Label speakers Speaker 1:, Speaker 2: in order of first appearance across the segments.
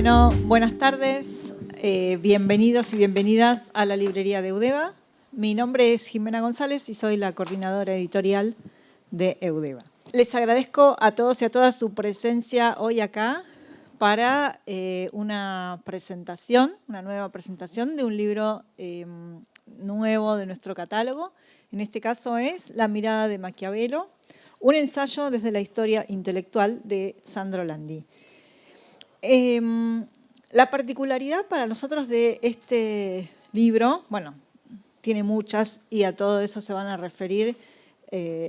Speaker 1: Bueno, buenas tardes, bienvenidos y bienvenidas a la librería de Eudeva. Mi nombre es Jimena González y soy la coordinadora editorial de Eudeva. Les agradezco a todos y a todas su presencia hoy acá para una presentación, una nueva presentación de un libro nuevo de nuestro catálogo. En este caso es La mirada de Maquiavelo, un ensayo desde la historia intelectual de Sandro Landi. La particularidad para nosotros de este libro, bueno, tiene muchas y a todo eso se van a referir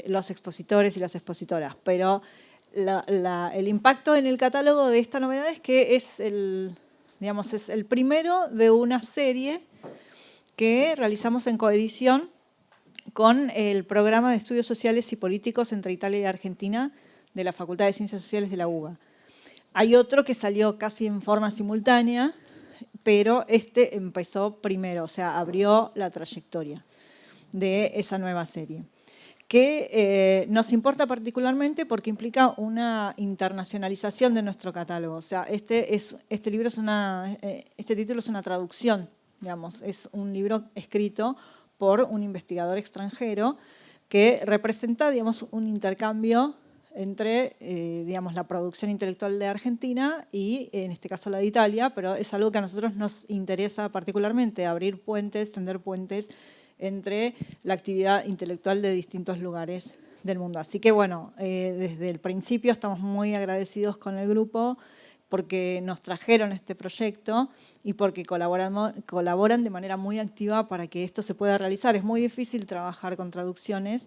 Speaker 1: los expositores y las expositoras, pero el impacto en el catálogo de esta novedad es que es el primero de una serie que realizamos en coedición con el programa de estudios sociales y políticos entre Italia y Argentina de la Facultad de Ciencias Sociales de la UBA. Hay otro que salió casi en forma simultánea, pero este empezó primero, o sea, abrió la trayectoria de esa nueva serie, que nos importa particularmente porque implica una internacionalización de nuestro catálogo. O sea, este título es una traducción, digamos, es un libro escrito por un investigador extranjero que representa, digamos, un intercambio entre la producción intelectual de Argentina y, en este caso, la de Italia, pero es algo que a nosotros nos interesa particularmente, abrir puentes, tender puentes entre la actividad intelectual de distintos lugares del mundo. Así que, bueno, desde el principio estamos muy agradecidos con el grupo porque nos trajeron este proyecto y porque colaboran de manera muy activa para que esto se pueda realizar. Es muy difícil trabajar con traducciones,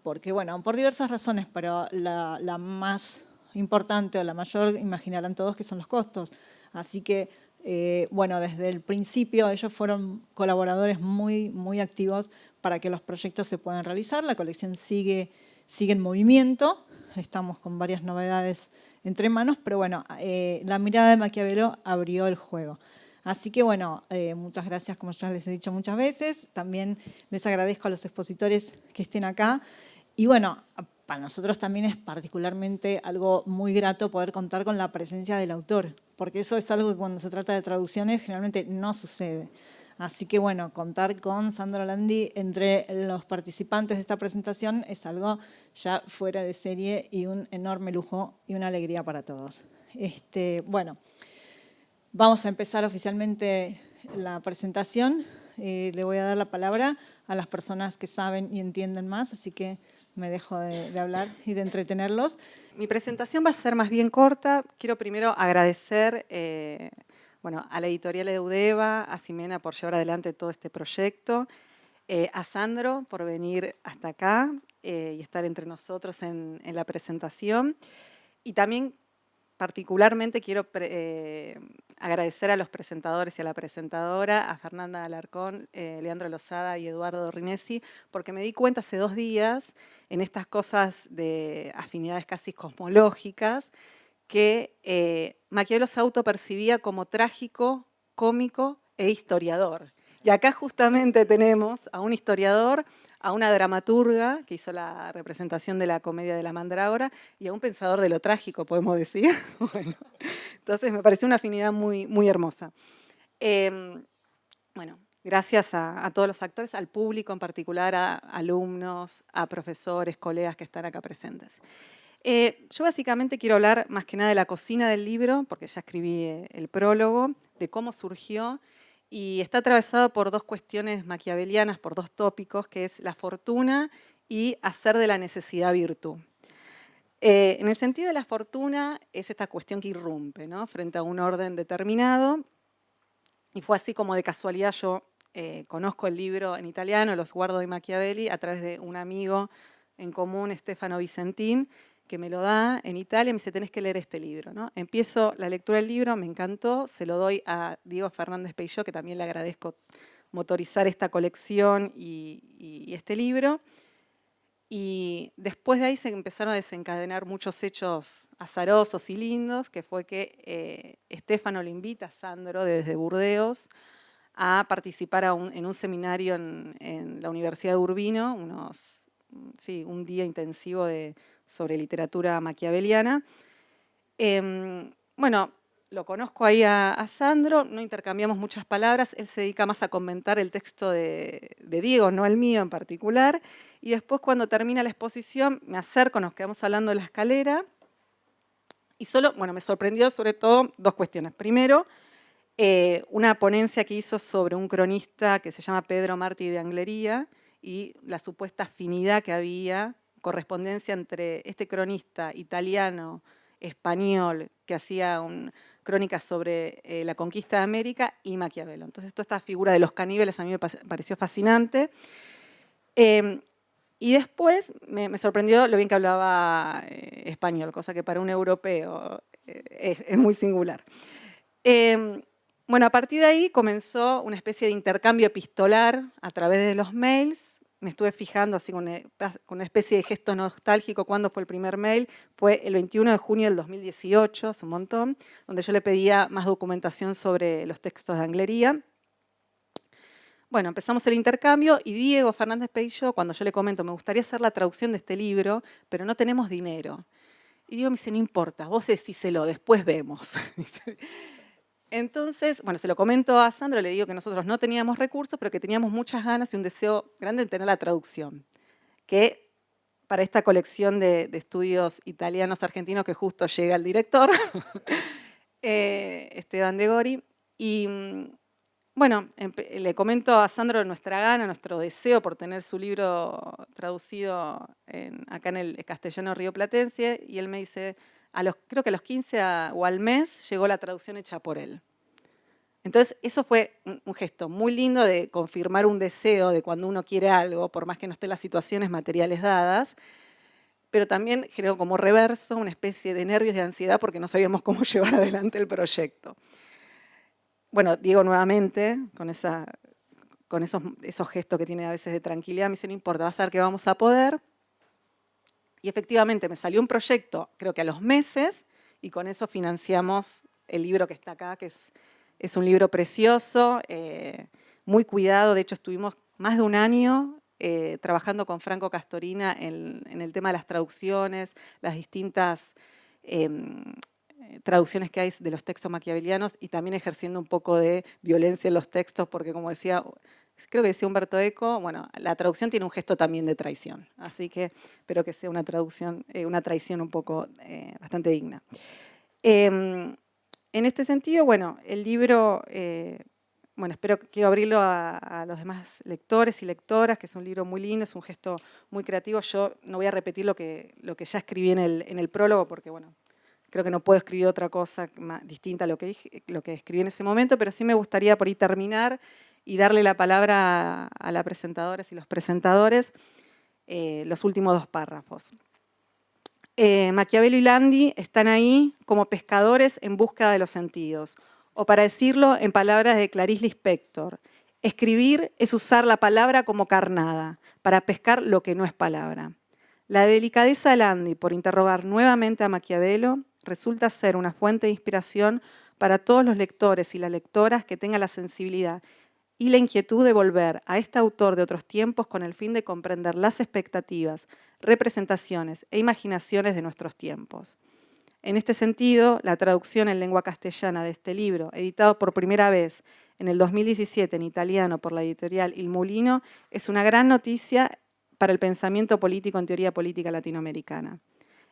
Speaker 1: porque, bueno, por diversas razones, pero la más importante o la mayor, imaginarán todos, que son los costos. Así que, bueno, desde el principio ellos fueron colaboradores muy, muy activos para que los proyectos se puedan realizar. La colección sigue en movimiento, estamos con varias novedades entre manos, pero bueno, la mirada de Maquiavelo abrió el juego. Así que, bueno, muchas gracias, como ya les he dicho muchas veces. También les agradezco a los expositores que estén acá. Y, bueno, para nosotros también es particularmente algo muy grato poder contar con la presencia del autor, porque eso es algo que cuando se trata de traducciones generalmente no sucede. Así que, bueno, contar con Sandro Landi entre los participantes de esta presentación es algo ya fuera de serie y un enorme lujo y una alegría para todos. Bueno, vamos a empezar oficialmente la presentación. Le voy a dar la palabra a las personas que saben y entienden más, así que me dejo de hablar y de entretenerlos.
Speaker 2: Mi presentación va a ser más bien corta. Quiero primero agradecer a la editorial Eudeva, a Ximena por llevar adelante todo este proyecto, a Sandro por venir hasta acá y estar entre nosotros en la presentación. Y también particularmente quiero agradecer a los presentadores y a la presentadora, a Fernanda Alarcón, Leandro Lozada y Eduardo Rinesi, porque me di cuenta hace 2 días, en estas cosas de afinidades casi cosmológicas, que Maquiavelo se autopercibía como trágico, cómico e historiador. Y acá justamente tenemos a un historiador, a una dramaturga que hizo la representación de la comedia de la Mandrágora y a un pensador de lo trágico, podemos decir. Bueno, entonces me pareció una afinidad muy, muy hermosa. Bueno, gracias a todos los actores, al público en particular, a alumnos, a profesores, colegas que están acá presentes. Yo básicamente quiero hablar más que nada de la cocina del libro, porque ya escribí el prólogo, de cómo surgió, y está atravesado por 2 cuestiones maquiavelianas, por 2 tópicos, que es la fortuna y hacer de la necesidad virtud. En el sentido de la fortuna es esta cuestión que irrumpe, ¿no?, frente a un orden determinado, y fue así como de casualidad yo conozco el libro en italiano, Lo sguardo di Machiavelli, a través de un amigo en común, Stefano Vicentín, que me lo da en Italia y me dice, tenés que leer este libro, ¿no? Empiezo la lectura del libro, me encantó, se lo doy a Diego Fernández Peilló, que también le agradezco motorizar esta colección y este libro. Y después de ahí se empezaron a desencadenar muchos hechos azarosos y lindos, que fue que Stefano le invita a Sandro desde Burdeos a participar en un seminario en la Universidad de Urbino, un día intensivo sobre literatura maquiaveliana. Bueno, lo conozco ahí a Sandro, no intercambiamos muchas palabras, él se dedica más a comentar el texto de Diego, no el mío en particular, y después cuando termina la exposición me acerco, nos quedamos hablando de la escalera, y me sorprendió sobre todo dos cuestiones. Primero, una ponencia que hizo sobre un cronista que se llama Pedro Martí de Anglería, y la supuesta afinidad que había, correspondencia entre este cronista italiano, español, que hacía crónicas sobre la conquista de América, y Maquiavelo. Entonces, toda esta figura de los caníbales a mí me pareció fascinante. Y después me sorprendió lo bien que hablaba español, cosa que para un europeo es muy singular. Bueno, a partir de ahí comenzó una especie de intercambio epistolar a través de los mails. Me estuve fijando así con una especie de gesto nostálgico cuándo fue el primer mail. Fue el 21 de junio del 2018, hace un montón, donde yo le pedía más documentación sobre los textos de Anglería. Bueno, empezamos el intercambio y Diego Fernández Peillo, cuando yo le comento, me gustaría hacer la traducción de este libro, pero no tenemos dinero. Y Diego me dice, no importa, vos decíselo, después vemos. Entonces, bueno, se lo comento a Sandro, le digo que nosotros no teníamos recursos, pero que teníamos muchas ganas y un deseo grande de tener la traducción, que para esta colección de estudios italianos argentinos que justo llega el director, Esteban de Gori, y bueno, le comento a Sandro nuestra gana, nuestro deseo por tener su libro traducido acá en el castellano rioplatense, y él me dice, creo que a los 15 o al mes llegó la traducción hecha por él. Entonces, eso fue un gesto muy lindo de confirmar un deseo de cuando uno quiere algo, por más que no estén las situaciones materiales dadas, pero también generó como reverso una especie de nervios y de ansiedad porque no sabíamos cómo llevar adelante el proyecto. Bueno, Diego nuevamente, con esos gestos que tiene a veces de tranquilidad, me dice, no importa, vas a ver que vamos a poder. Y efectivamente me salió un proyecto, creo que a los meses, y con eso financiamos el libro que está acá, que es un libro precioso, muy cuidado. De hecho, estuvimos más de un año trabajando con Franco Castorina en el tema de las traducciones, las distintas traducciones que hay de los textos maquiavelianos, y también ejerciendo un poco de violencia en los textos, porque como decía, creo que decía Humberto Eco, bueno, la traducción tiene un gesto también de traición, así que espero que sea una traición un poco bastante digna. En este sentido, bueno, el libro, quiero abrirlo a los demás lectores y lectoras, que es un libro muy lindo, es un gesto muy creativo. Yo no voy a repetir lo que ya escribí en el prólogo, porque bueno, creo que no puedo escribir otra cosa distinta a lo que escribí en ese momento, pero sí me gustaría por ahí terminar y darle la palabra a las presentadoras y los presentadores, los últimos dos párrafos. Maquiavelo y Landi están ahí como pescadores en búsqueda de los sentidos, o para decirlo en palabras de Clarice Lispector, escribir es usar la palabra como carnada, para pescar lo que no es palabra. La delicadeza de Landi por interrogar nuevamente a Maquiavelo resulta ser una fuente de inspiración para todos los lectores y las lectoras que tengan la sensibilidad y la inquietud de volver a este autor de otros tiempos con el fin de comprender las expectativas, representaciones e imaginaciones de nuestros tiempos. En este sentido, la traducción en lengua castellana de este libro, editado por primera vez en el 2017 en italiano por la editorial Il Mulino, es una gran noticia para el pensamiento político en teoría política latinoamericana.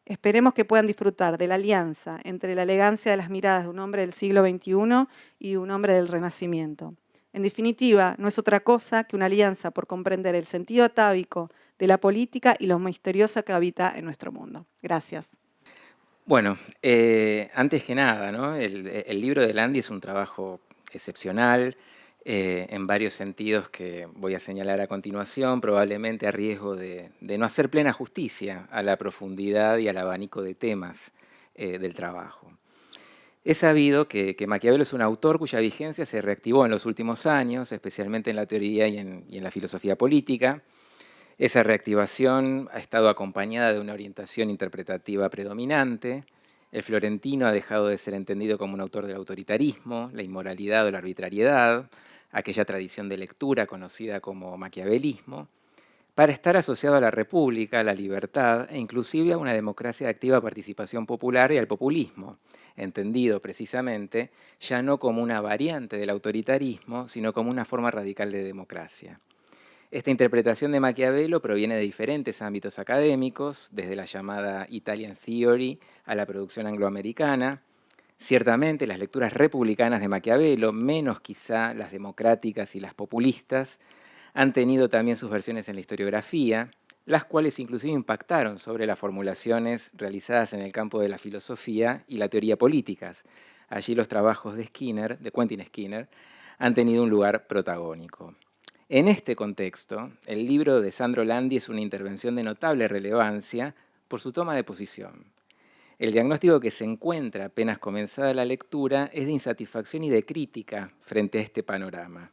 Speaker 2: Esperemos que puedan disfrutar de la alianza entre la elegancia de las miradas de un hombre del siglo XXI y de un hombre del Renacimiento. En definitiva, no es otra cosa que una alianza por comprender el sentido atávico de la política y lo misterioso que habita en nuestro mundo. Gracias.
Speaker 3: Bueno, antes que nada, ¿no? El libro de Landi es un trabajo excepcional en varios sentidos que voy a señalar a continuación, probablemente a riesgo de no hacer plena justicia a la profundidad y al abanico de temas del trabajo. Es sabido que Maquiavelo es un autor cuya vigencia se reactivó en los últimos años, especialmente en la teoría y en la filosofía política. Esa reactivación ha estado acompañada de una orientación interpretativa predominante. El florentino ha dejado de ser entendido como un autor del autoritarismo, la inmoralidad o la arbitrariedad, aquella tradición de lectura conocida como maquiavelismo. para estar asociado a la república, a la libertad e inclusive a una democracia de activa participación popular y al populismo, entendido precisamente ya no como una variante del autoritarismo, sino como una forma radical de democracia. Esta interpretación de Maquiavelo proviene de diferentes ámbitos académicos, desde la llamada Italian Theory a la producción angloamericana. Ciertamente las lecturas republicanas de Maquiavelo, menos quizá las democráticas y las populistas, han tenido también sus versiones en la historiografía, las cuales inclusive impactaron sobre las formulaciones realizadas en el campo de la filosofía y la teoría políticas. Allí los trabajos de Skinner, de Quentin Skinner, han tenido un lugar protagónico. En este contexto, el libro de Sandro Landi es una intervención de notable relevancia por su toma de posición. El diagnóstico que se encuentra apenas comenzada la lectura es de insatisfacción y de crítica frente a este panorama.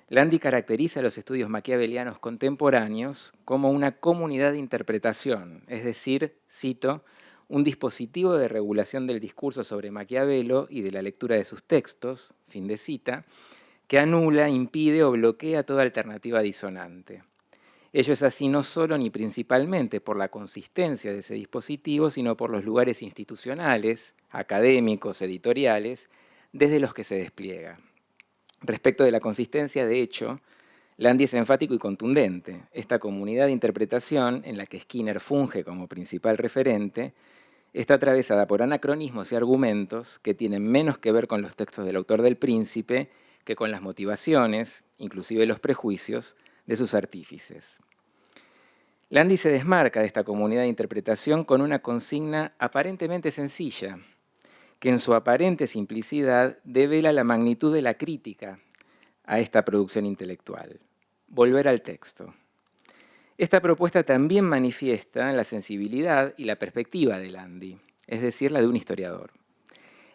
Speaker 3: Landi caracteriza a los estudios maquiavelianos contemporáneos como una comunidad de interpretación, es decir, cito, un dispositivo de regulación del discurso sobre Maquiavelo y de la lectura de sus textos, fin de cita, que anula, impide o bloquea toda alternativa disonante. Ello es así no solo ni principalmente por la consistencia de ese dispositivo, sino por los lugares institucionales, académicos, editoriales, desde los que se despliega. Respecto de la consistencia, de hecho, Landi es enfático y contundente. Esta comunidad de interpretación, en la que Skinner funge como principal referente, está atravesada por anacronismos y argumentos que tienen menos que ver con los textos del autor del Príncipe que con las motivaciones, inclusive los prejuicios, de sus artífices. Landi se desmarca de esta comunidad de interpretación con una consigna aparentemente sencilla, que en su aparente simplicidad devela la magnitud de la crítica a esta producción intelectual. Volver al texto. Esta propuesta también manifiesta la sensibilidad y la perspectiva de Landi, es decir, la de un historiador.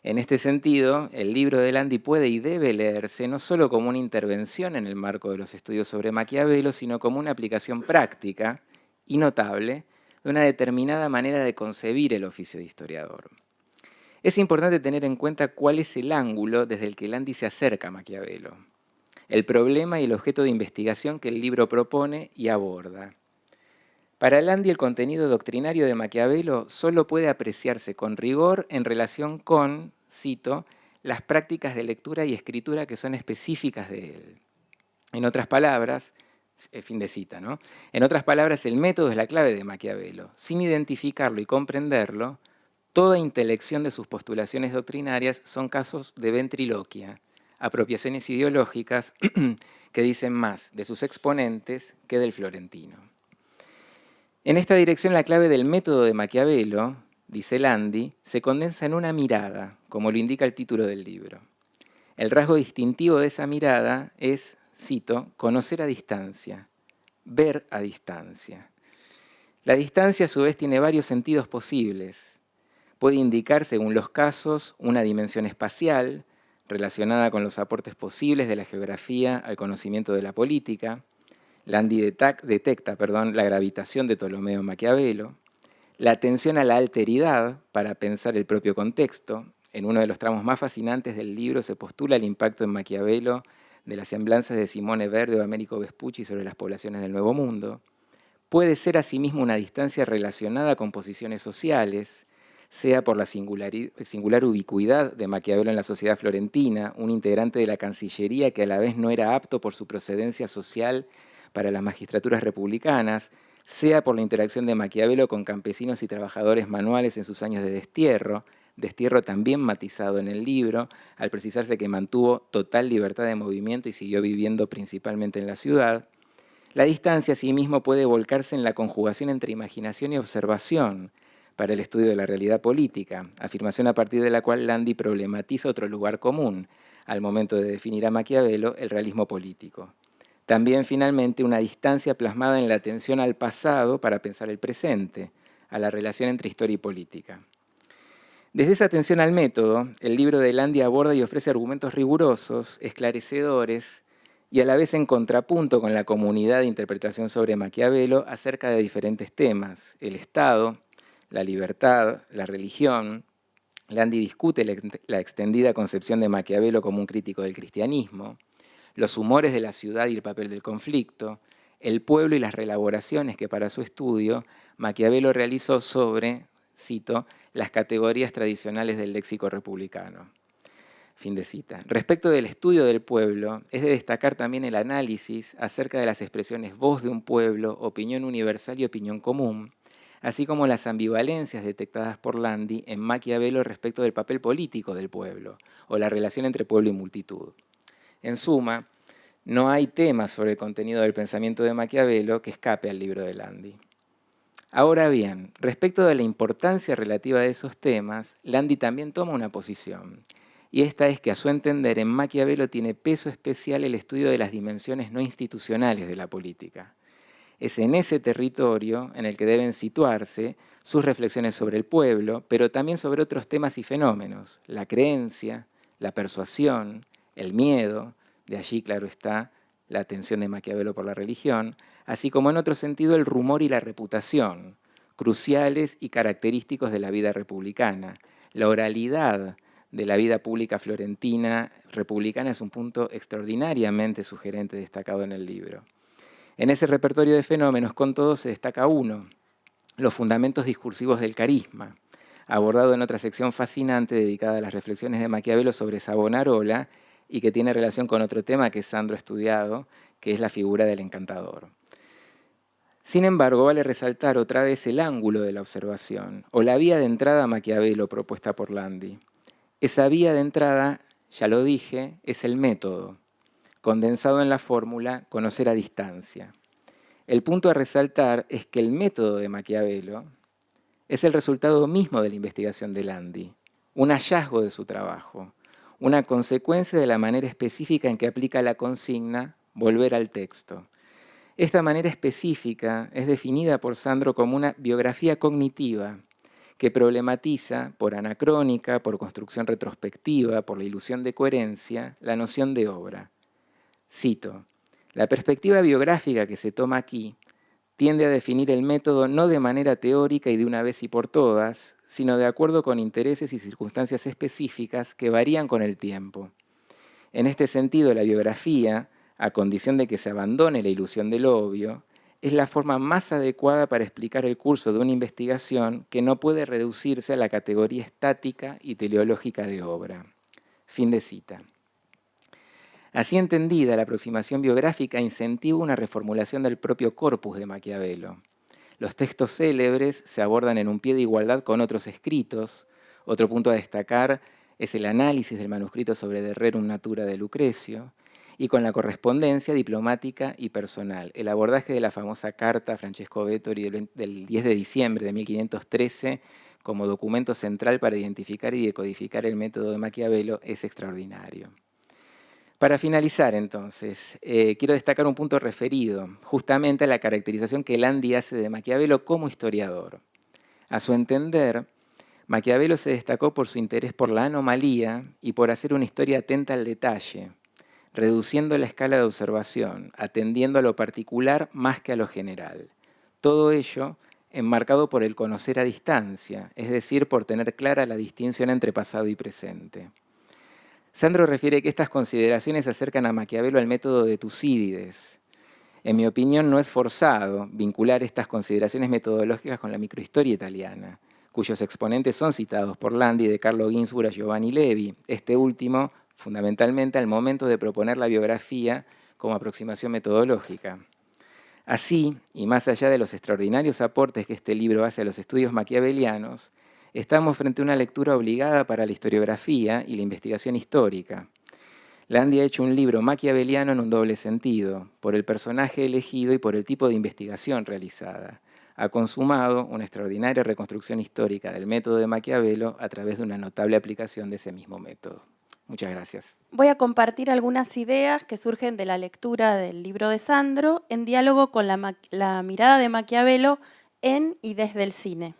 Speaker 3: En este sentido, el libro de Landi puede y debe leerse no solo como una intervención en el marco de los estudios sobre Maquiavelo, sino como una aplicación práctica y notable de una determinada manera de concebir el oficio de historiador. Es importante tener en cuenta cuál es el ángulo desde el que Landi se acerca a Maquiavelo, el problema y el objeto de investigación que el libro propone y aborda. Para Landi, el contenido doctrinario de Maquiavelo solo puede apreciarse con rigor en relación con, cito, las prácticas de lectura y escritura que son específicas de él. En otras palabras, fin de cita, ¿no? En otras palabras, el método es la clave de Maquiavelo. Sin identificarlo y comprenderlo, toda intelección de sus postulaciones doctrinarias son casos de ventriloquia, apropiaciones ideológicas que dicen más de sus exponentes que del florentino. En esta dirección, la clave del método de Maquiavelo, dice Landi, se condensa en una mirada, como lo indica el título del libro. El rasgo distintivo de esa mirada es, cito, conocer a distancia, ver a distancia. La distancia, a su vez, tiene varios sentidos posibles. Puede indicar, según los casos, una dimensión espacial, relacionada con los aportes posibles de la geografía al conocimiento de la política. Landi detecta la gravitación de Ptolomeo Maquiavelo, la atención a la alteridad para pensar el propio contexto. En uno de los tramos más fascinantes del libro se postula el impacto en Maquiavelo de las semblanzas de Simone Verde o Américo Vespucci sobre las poblaciones del Nuevo Mundo. Puede ser asimismo una distancia relacionada con posiciones sociales, sea por la singular ubicuidad de Maquiavelo en la sociedad florentina, un integrante de la Cancillería que a la vez no era apto por su procedencia social para las magistraturas republicanas, sea por la interacción de Maquiavelo con campesinos y trabajadores manuales en sus años de destierro también matizado en el libro, al precisarse que mantuvo total libertad de movimiento y siguió viviendo principalmente en la ciudad. La distancia, asimismo, puede volcarse en la conjugación entre imaginación y observación para el estudio de la realidad política, afirmación a partir de la cual Landi problematiza otro lugar común al momento de definir a Maquiavelo, el realismo político. También, finalmente, una distancia plasmada en la atención al pasado para pensar el presente, a la relación entre historia y política. Desde esa atención al método, el libro de Landi aborda y ofrece argumentos rigurosos, esclarecedores y a la vez en contrapunto con la comunidad de interpretación sobre Maquiavelo acerca de diferentes temas: el Estado, la libertad, la religión. Landi discute la extendida concepción de Maquiavelo como un crítico del cristianismo, los humores de la ciudad y el papel del conflicto, el pueblo y las reelaboraciones que para su estudio Maquiavelo realizó sobre, cito, las categorías tradicionales del léxico republicano. Fin de cita. Respecto del estudio del pueblo, es de destacar también el análisis acerca de las expresiones voz de un pueblo, opinión universal y opinión común, así como las ambivalencias detectadas por Landi en Maquiavelo respecto del papel político del pueblo, o la relación entre pueblo y multitud. En suma, no hay tema sobre el contenido del pensamiento de Maquiavelo que escape al libro de Landi. Ahora bien, respecto de la importancia relativa de esos temas, Landi también toma una posición, y esta es que a su entender en Maquiavelo tiene peso especial el estudio de las dimensiones no institucionales de la política. Es en ese territorio en el que deben situarse sus reflexiones sobre el pueblo, pero también sobre otros temas y fenómenos, la creencia, la persuasión, el miedo, de allí, claro está, la atención de Maquiavelo por la religión, así como en otro sentido el rumor y la reputación, cruciales y característicos de la vida republicana. La oralidad de la vida pública florentina republicana es un punto extraordinariamente sugerente destacado en el libro. En ese repertorio de fenómenos, con todo, se destaca uno, los fundamentos discursivos del carisma, abordado en otra sección fascinante dedicada a las reflexiones de Maquiavelo sobre Savonarola y que tiene relación con otro tema que Sandro ha estudiado, que es la figura del encantador. Sin embargo, vale resaltar otra vez el ángulo de la observación, o la vía de entrada a Maquiavelo propuesta por Landi. Esa vía de entrada, ya lo dije, es el método, condensado en la fórmula conocer a distancia. El punto a resaltar es que el método de Maquiavelo es el resultado mismo de la investigación de Landi, un hallazgo de su trabajo, una consecuencia de la manera específica en que aplica la consigna volver al texto. Esta manera específica es definida por Sandro como una biografía cognitiva que problematiza, por anacrónica, por construcción retrospectiva, por la ilusión de coherencia, la noción de obra. Cito, la perspectiva biográfica que se toma aquí tiende a definir el método no de manera teórica y de una vez y por todas, sino de acuerdo con intereses y circunstancias específicas que varían con el tiempo. En este sentido, la biografía, a condición de que se abandone la ilusión del obvio, es la forma más adecuada para explicar el curso de una investigación que no puede reducirse a la categoría estática y teleológica de obra. Fin de cita. Así entendida, la aproximación biográfica incentiva una reformulación del propio corpus de Maquiavelo. Los textos célebres se abordan en un pie de igualdad con otros escritos. Otro punto a destacar es el análisis del manuscrito sobre De Rerum Natura de Lucrecio y con la correspondencia diplomática y personal. El abordaje de la famosa carta a Francesco Vettori del 10 de diciembre de 1513 como documento central para identificar y decodificar el método de Maquiavelo es extraordinario. Para finalizar, entonces, quiero destacar un punto referido justamente a la caracterización que Landi hace de Maquiavelo como historiador. A su entender, Maquiavelo se destacó por su interés por la anomalía y por hacer una historia atenta al detalle, reduciendo la escala de observación, atendiendo a lo particular más que a lo general. Todo ello enmarcado por el conocer a distancia, es decir, por tener clara la distinción entre pasado y presente. Sandro refiere que estas consideraciones acercan a Maquiavelo al método de Tucídides. En mi opinión, no es forzado vincular estas consideraciones metodológicas con la microhistoria italiana, cuyos exponentes son citados por Landi, de Carlo Ginzburg a Giovanni Levi, este último fundamentalmente al momento de proponer la biografía como aproximación metodológica. Así, y más allá de los extraordinarios aportes que este libro hace a los estudios maquiavelianos, estamos frente a una lectura obligada para la historiografía y la investigación histórica. Landi ha hecho un libro maquiaveliano en un doble sentido, por el personaje elegido y por el tipo de investigación realizada. Ha consumado una extraordinaria reconstrucción histórica del método de Maquiavelo a través de una notable aplicación de ese mismo método. Muchas gracias.
Speaker 2: Voy a compartir algunas ideas que surgen de la lectura del libro de Sandro en diálogo con la mirada de Maquiavelo en y desde el cine.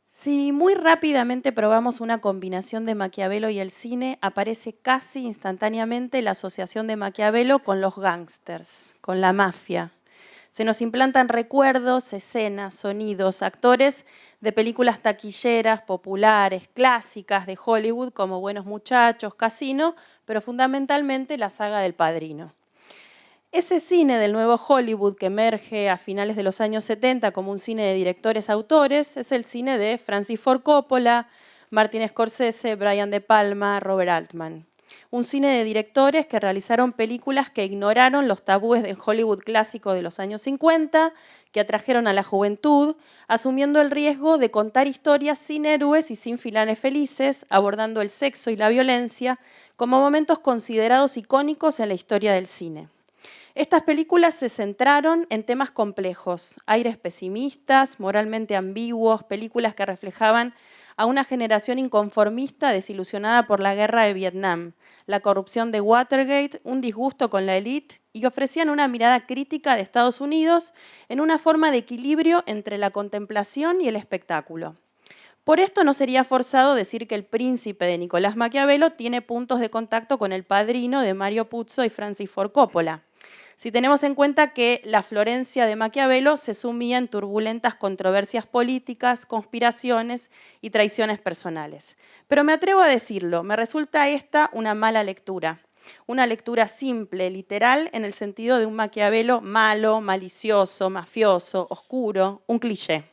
Speaker 2: Si muy rápidamente probamos una combinación de Maquiavelo y el cine, aparece casi instantáneamente la asociación de Maquiavelo con los gángsters, con la mafia. Se nos implantan recuerdos, escenas, sonidos, actores de películas taquilleras, populares, clásicas de Hollywood, como Buenos Muchachos, Casino, pero fundamentalmente la saga del Padrino.
Speaker 4: Ese cine del nuevo Hollywood que emerge a finales de los años 70 como un cine de directores-autores es el cine de Francis Ford Coppola, Martin Scorsese, Brian De Palma, Robert Altman. Un cine de directores que realizaron películas que ignoraron los tabúes del Hollywood clásico de los años 50, que atrajeron a la juventud, asumiendo el riesgo de contar historias sin héroes y sin finales felices, abordando el sexo y la violencia como momentos considerados icónicos en la historia del cine. Estas películas se centraron en temas complejos, aires pesimistas, moralmente ambiguos, películas que reflejaban a una generación inconformista desilusionada por la guerra de Vietnam, la corrupción de Watergate, un disgusto con la élite y ofrecían una mirada crítica de Estados Unidos en una forma de equilibrio entre la contemplación y el espectáculo. Por esto no sería forzado decir que El Príncipe de Nicolás Maquiavelo tiene puntos de contacto con El Padrino de Mario Puzo y Francis Ford Coppola. Si tenemos en cuenta que la Florencia de Maquiavelo se sumía en turbulentas controversias políticas, conspiraciones y traiciones personales. Pero me atrevo a decirlo, me resulta esta una mala lectura. Una lectura simple, literal, en el sentido de un Maquiavelo malo, malicioso, mafioso, oscuro, un cliché.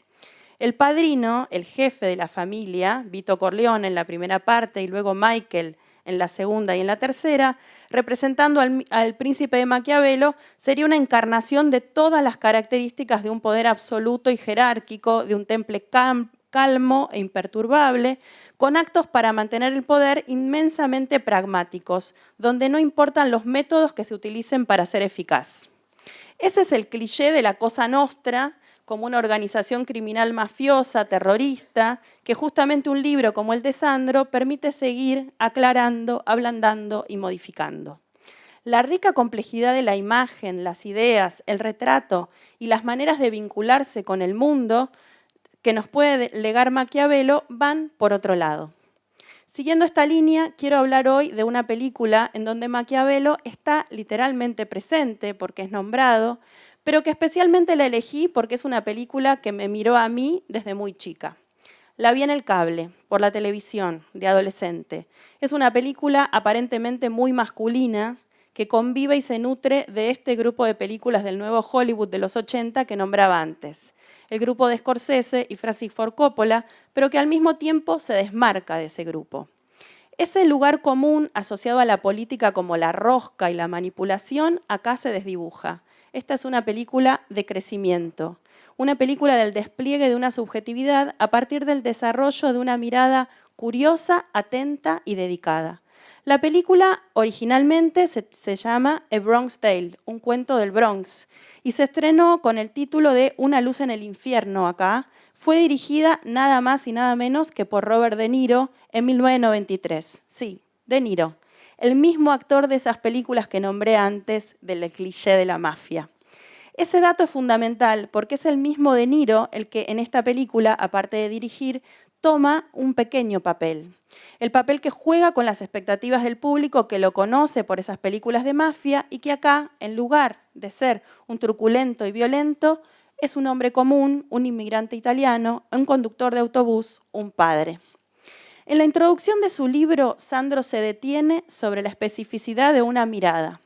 Speaker 4: El Padrino, el jefe de la familia, Vito Corleone en la primera parte y luego Michael en la segunda y en la tercera, representando al príncipe de Maquiavelo, sería una encarnación de todas las características de un poder absoluto y jerárquico, de un temple calmo e imperturbable, con actos para mantener el poder inmensamente pragmáticos, donde no importan los métodos que se utilicen para ser eficaz. Ese es el cliché de la Cosa Nostra, como una organización criminal mafiosa, terrorista, que justamente un libro como el de Sandro permite seguir aclarando, ablandando y modificando. La rica complejidad de la imagen, las ideas, el retrato y las maneras de vincularse con el mundo que nos puede legar Maquiavelo van por otro lado. Siguiendo esta línea, quiero hablar hoy de una película en donde Maquiavelo está literalmente presente porque es nombrado, pero que especialmente la elegí porque es una película que me miró a mí desde muy chica. La vi en el cable, por la televisión, de adolescente. Es una película aparentemente muy masculina que convive y se nutre de este grupo de películas del nuevo Hollywood de los 80 que nombraba antes. El grupo de Scorsese y Francis Ford Coppola, pero que al mismo tiempo se desmarca de ese grupo. Ese lugar común asociado a la política como la rosca y la manipulación acá se desdibuja. Esta es una película de crecimiento, una película del despliegue de una subjetividad a partir del desarrollo de una mirada curiosa, atenta y dedicada. La película originalmente se llama A Bronx Tale, un cuento del Bronx, y se estrenó con el título de Una luz en el infierno acá. Fue dirigida nada más y nada menos que por Robert De Niro en 1993. Sí, De Niro, el mismo actor de esas películas que nombré antes del cliché de la mafia. Ese dato es fundamental porque es el mismo De Niro el que en esta película, aparte de dirigir, toma un pequeño papel. El papel que juega con las expectativas del público que lo conoce por esas películas de mafia y que acá, en lugar de ser un truculento y violento, es un hombre común, un inmigrante italiano, un conductor de autobús, un padre. En la introducción de su libro, Sandro se detiene sobre la especificidad de una mirada.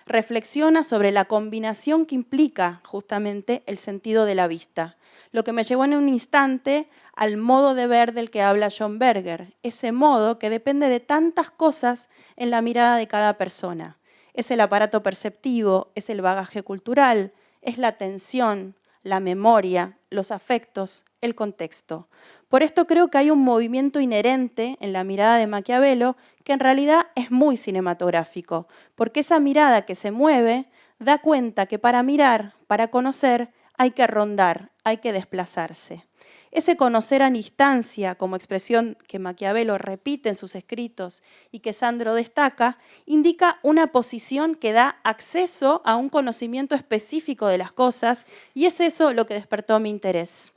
Speaker 4: Reflexiona sobre la combinación que implica justamente el sentido de la vista, lo que me llevó en un instante al modo de ver del que habla John Berger, ese modo que depende de tantas cosas en la mirada de cada persona. Es el aparato perceptivo, es el bagaje cultural, es la atención, la memoria, los afectos, el contexto. Por esto creo que hay un movimiento inherente en la mirada de Maquiavelo que en realidad es muy cinematográfico, porque esa mirada que se mueve da cuenta que para mirar, para conocer, hay que rondar, hay que desplazarse. Ese conocer a distancia, como expresión que Maquiavelo repite en sus escritos y que Sandro destaca, indica una posición que da acceso a un conocimiento específico de las cosas y es eso lo que despertó mi interés.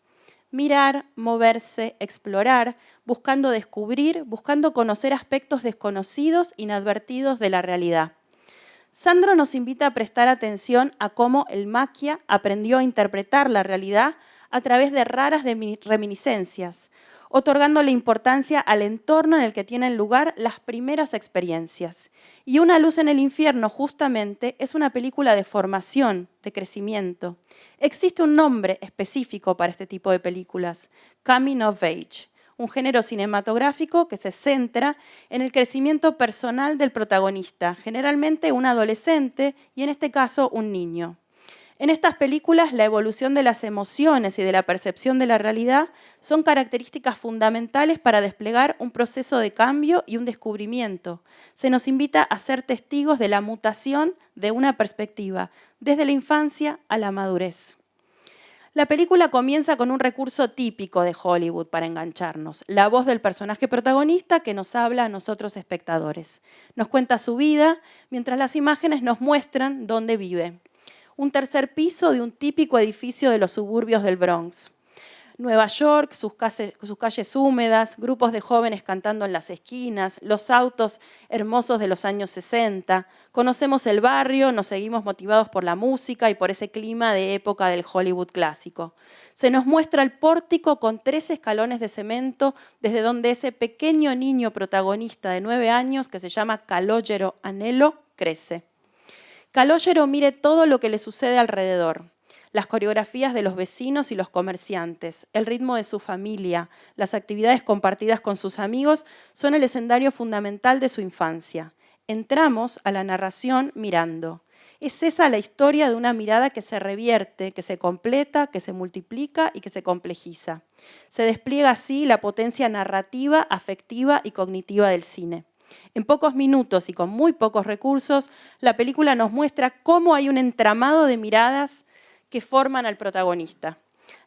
Speaker 4: Mirar, moverse, explorar, buscando descubrir, buscando conocer aspectos desconocidos, inadvertidos de la realidad. Sandro nos invita a prestar atención a cómo el Macchia aprendió a interpretar la realidad a través de raras reminiscencias, otorgándole importancia al entorno en el que tienen lugar las primeras experiencias. Y Una luz en el infierno, justamente, es una película de formación, de crecimiento. Existe un nombre específico para este tipo de películas, Coming of Age, un género cinematográfico que se centra en el crecimiento personal del protagonista, generalmente un adolescente y en este caso un niño. En estas películas, la evolución de las emociones y de la percepción de la realidad son características fundamentales para desplegar un proceso de cambio y un descubrimiento. Se nos invita a ser testigos de la mutación de una perspectiva, desde la infancia a la madurez. La película comienza con un recurso típico de Hollywood para engancharnos, la voz del personaje protagonista que nos habla a nosotros espectadores. Nos cuenta su vida, mientras las imágenes nos muestran dónde vive. Un tercer piso de un típico edificio de los suburbios del Bronx. Nueva York, sus calles húmedas, grupos de jóvenes cantando en las esquinas, los autos hermosos de los años 60. Conocemos el barrio, nos seguimos motivados por la música y por ese clima de época del Hollywood clásico. Se nos muestra el pórtico con 3 escalones de cemento desde donde ese pequeño niño protagonista de 9 años, que se llama Calogero Anelo, crece. Calogero mire todo lo que le sucede alrededor. Las coreografías de los vecinos y los comerciantes, el ritmo de su familia, las actividades compartidas con sus amigos son el escenario fundamental de su infancia. Entramos a la narración mirando. Es esa la historia de una mirada que se revierte, que se completa, que se multiplica y que se complejiza. Se despliega así la potencia narrativa, afectiva y cognitiva del cine. En pocos minutos y con muy pocos recursos, la película nos muestra cómo hay un entramado de miradas que forman al protagonista.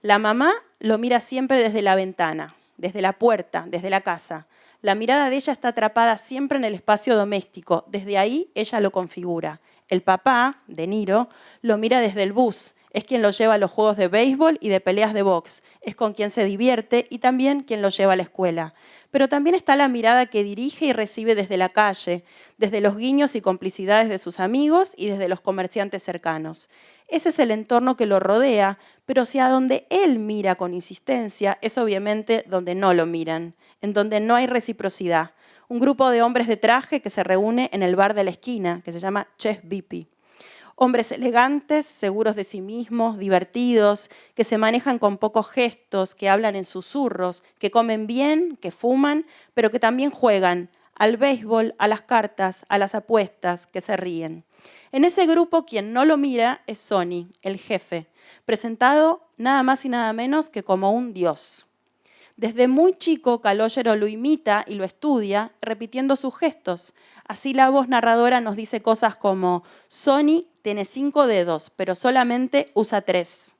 Speaker 4: La mamá lo mira siempre desde la ventana, desde la puerta, desde la casa. La mirada de ella está atrapada siempre en el espacio doméstico, desde ahí ella lo configura. El papá, De Niro, lo mira desde el bus, es quien lo lleva a los juegos de béisbol y de peleas de box, es con quien se divierte y también quien lo lleva a la escuela. Pero también está la mirada que dirige y recibe desde la calle, desde los guiños y complicidades de sus amigos y desde los comerciantes cercanos. Ese es el entorno que lo rodea, pero si a donde él mira con insistencia es obviamente donde no lo miran, en donde no hay reciprocidad. Un grupo de hombres de traje que se reúne en el bar de la esquina, que se llama Chef Beepy. Hombres elegantes, seguros de sí mismos, divertidos, que se manejan con pocos gestos, que hablan en susurros, que comen bien, que fuman, pero que también juegan al béisbol, a las cartas, a las apuestas, que se ríen. En ese grupo, quien no lo mira es Sonny, el jefe, presentado nada más y nada menos que como un dios. Desde muy chico, Calogero lo imita y lo estudia, repitiendo sus gestos. Así la voz narradora nos dice cosas como: Sonny tiene 5 dedos, pero solamente usa 3.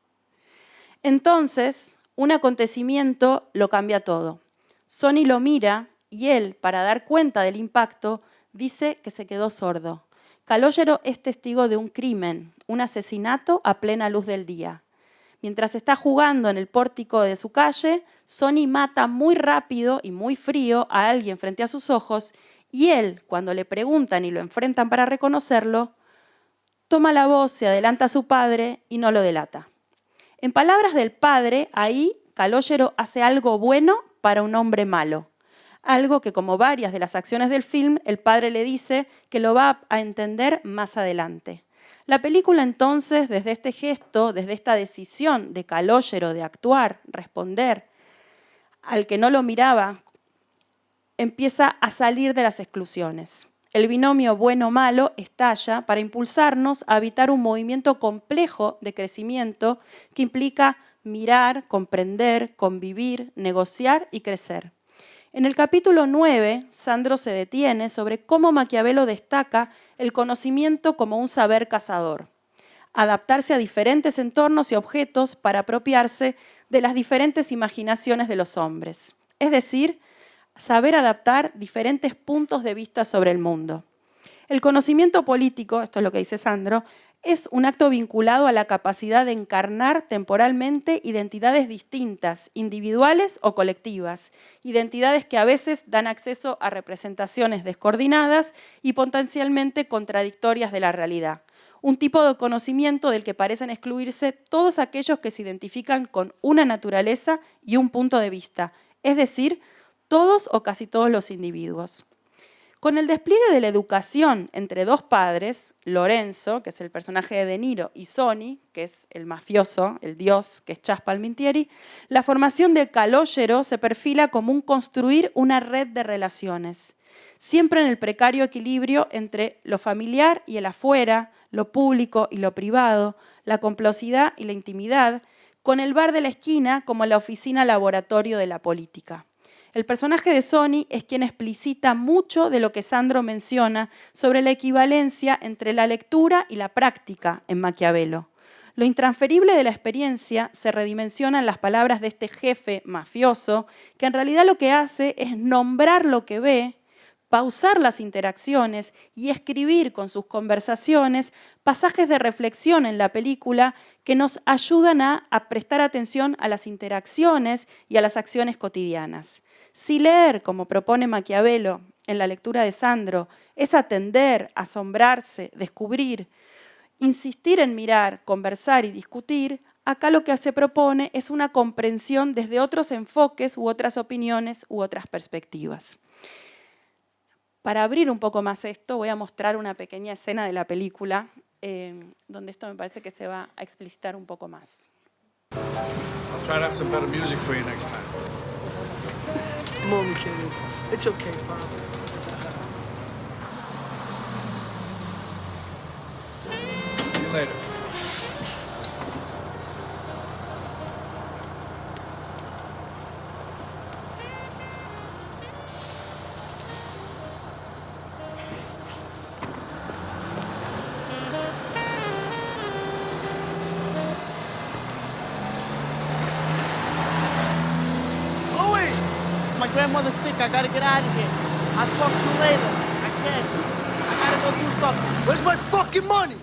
Speaker 4: Entonces, un acontecimiento lo cambia todo. Sonny lo mira y él, para dar cuenta del impacto, dice que se quedó sordo. Calogero es testigo de un crimen, un asesinato a plena luz del día. Mientras está jugando en el pórtico de su calle, Sonny mata muy rápido y muy frío a alguien frente a sus ojos y él, cuando le preguntan y lo enfrentan para reconocerlo, toma la voz, se adelanta a su padre y no lo delata. En palabras del padre, ahí Calogero hace algo bueno para un hombre malo. Algo que, como varias de las acciones del film, el padre le dice que lo va a entender más adelante. La película entonces, desde este gesto, desde esta decisión de Calogero de actuar, responder al que no lo miraba, empieza a salir de las exclusiones. El binomio bueno-malo estalla para impulsarnos a evitar un movimiento complejo de crecimiento que implica mirar, comprender, convivir, negociar y crecer. En el capítulo 9, Sandro se detiene sobre cómo Maquiavelo destaca el conocimiento como un saber cazador, adaptarse a diferentes entornos y objetos para apropiarse de las diferentes imaginaciones de los hombres, es decir, saber adaptar diferentes puntos de vista sobre el mundo. El conocimiento político, esto es lo que dice Sandro, es un acto vinculado a la capacidad de encarnar temporalmente identidades distintas, individuales o colectivas, identidades que a veces dan acceso a representaciones descoordinadas y potencialmente contradictorias de la realidad. Un tipo de conocimiento del que parecen excluirse todos aquellos que se identifican con una naturaleza y un punto de vista. es decir, todos o casi todos los individuos. Con el despliegue de la educación entre dos padres, Lorenzo, que es el personaje de De Niro, y Sonny, que es el mafioso, el dios, que es Chas Palminteri, la formación de Calogero se perfila como un construir una red de relaciones, siempre en el precario equilibrio entre lo familiar y el afuera, lo público y lo privado, la complicidad y la intimidad, con el bar de la esquina como la oficina laboratorio de la política. El personaje de Sonny es quien explicita mucho de lo que Sandro menciona sobre la equivalencia entre la lectura y la práctica en Maquiavelo. Lo intransferible de la experiencia se redimensiona en las palabras de este jefe mafioso, que en realidad lo que hace es nombrar lo que ve, pausar las interacciones y escribir con sus conversaciones pasajes de reflexión en la película que nos ayudan a prestar atención a las interacciones y a las acciones cotidianas. Si leer, como propone Maquiavelo en la lectura de Sandro, es atender, asombrarse, descubrir, insistir en mirar, conversar y discutir, acá lo que se propone es una comprensión desde otros enfoques u otras opiniones u otras perspectivas. Para abrir un poco más esto, voy a mostrar una pequeña escena de la película donde esto me parece que se va a explicitar un poco más.
Speaker 5: I'll try to have some better music for you next time.
Speaker 6: Come on, Kenny. It's okay, Bob.
Speaker 5: See you later.
Speaker 6: My grandmother's sick. I gotta get out of here. I'll talk to you later. I can't. I gotta go do something.
Speaker 7: Where's my fucking money?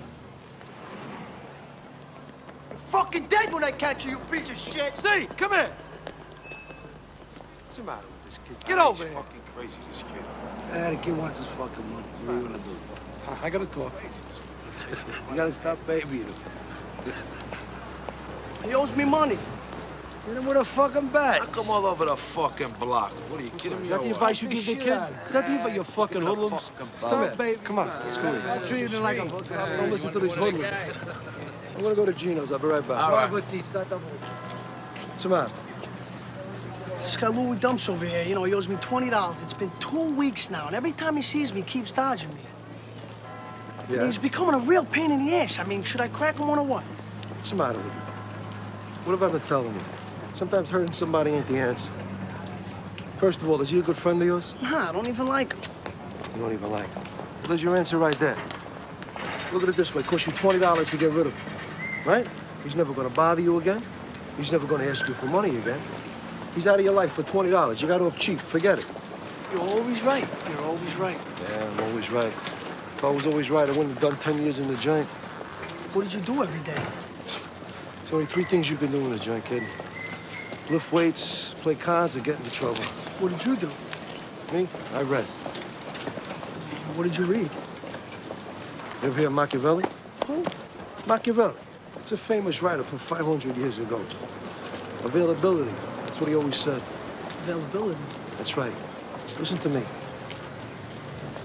Speaker 7: You're fucking dead when I catch you, you piece of shit.
Speaker 5: See, come here.
Speaker 7: What's the matter with this kid?
Speaker 5: Get over here.
Speaker 7: Fucking crazy, this kid. The kid wants his fucking money. What are you gonna do?
Speaker 5: I gotta talk.
Speaker 7: You gotta stop babying him. He owes me money. Hit him with a fucking bat.
Speaker 8: I come all over the fucking block. What are you kidding me?
Speaker 5: Is that the advice you give the kid? Is that the advice, you fucking hoodlums?
Speaker 7: Stop, baby.
Speaker 5: Come on, let's go.
Speaker 7: I'm treating him like a...
Speaker 5: Don't listen to these hoodlums. I'm gonna go to Gino's. I'll be right back.
Speaker 8: All right.
Speaker 5: What's the matter?
Speaker 6: This guy Louis Dumps over here, you know, he owes me $20. It's been 2 weeks now, and every time he sees me, he keeps dodging me.
Speaker 5: Yeah.
Speaker 6: He's becoming a real pain in the ass. I mean, should I crack him one or what?
Speaker 5: What's the matter with you? What have I been telling you? Sometimes hurting somebody ain't the answer. First of all, is he a good friend of yours?
Speaker 6: Nah, I don't even like him.
Speaker 5: You don't even like him. Well, there's your answer right there. Look at it this way. It costs you $20 to get rid of him, right? He's never gonna bother you again. He's never gonna ask you for money again. He's out of your life for $20. You got off cheap. Forget it.
Speaker 6: You're always right. You're always right.
Speaker 5: Yeah, I'm always right. If I was always right, I wouldn't have done 10 years in the joint.
Speaker 6: What did you do every day?
Speaker 5: There's only 3 things you can do in the joint, kid. Lift weights, play cards, or get into trouble.
Speaker 6: What did you do?
Speaker 5: Me? I read.
Speaker 6: What did you read?
Speaker 5: You ever hear of Machiavelli?
Speaker 6: Who?
Speaker 5: Machiavelli. He's a famous writer from 500 years ago. Availability. That's what he always said.
Speaker 6: Availability.
Speaker 5: That's right. Listen to me.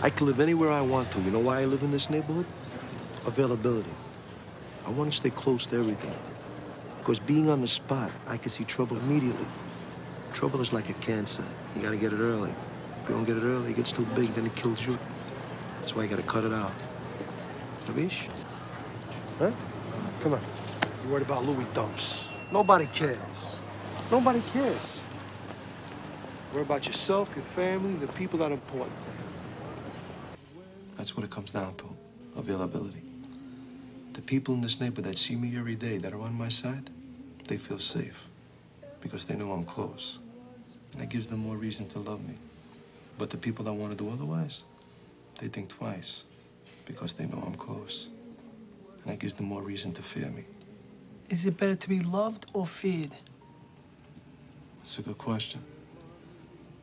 Speaker 5: I can live anywhere I want to. You know why I live in this neighborhood? Availability. I want to stay close to everything. Because being on the spot, I can see trouble immediately. Trouble is like a cancer. You gotta get it early. If you don't get it early, it gets too big, then it kills you. That's why you gotta cut it out. Tavish? Huh? Come on.
Speaker 9: You're worried about Louis Dumps.
Speaker 5: Nobody cares. Nobody cares. Worry about yourself, your family, the people that are important to you. That's what it comes down to, availability. The people in this neighborhood that see me every day, that are on my side, they feel safe because they know I'm close. And that gives them more reason to love me. But the people that want to do otherwise, they think twice because they know I'm close. And that gives them more reason to fear me.
Speaker 6: Is it better to be loved or feared?
Speaker 5: That's a good question.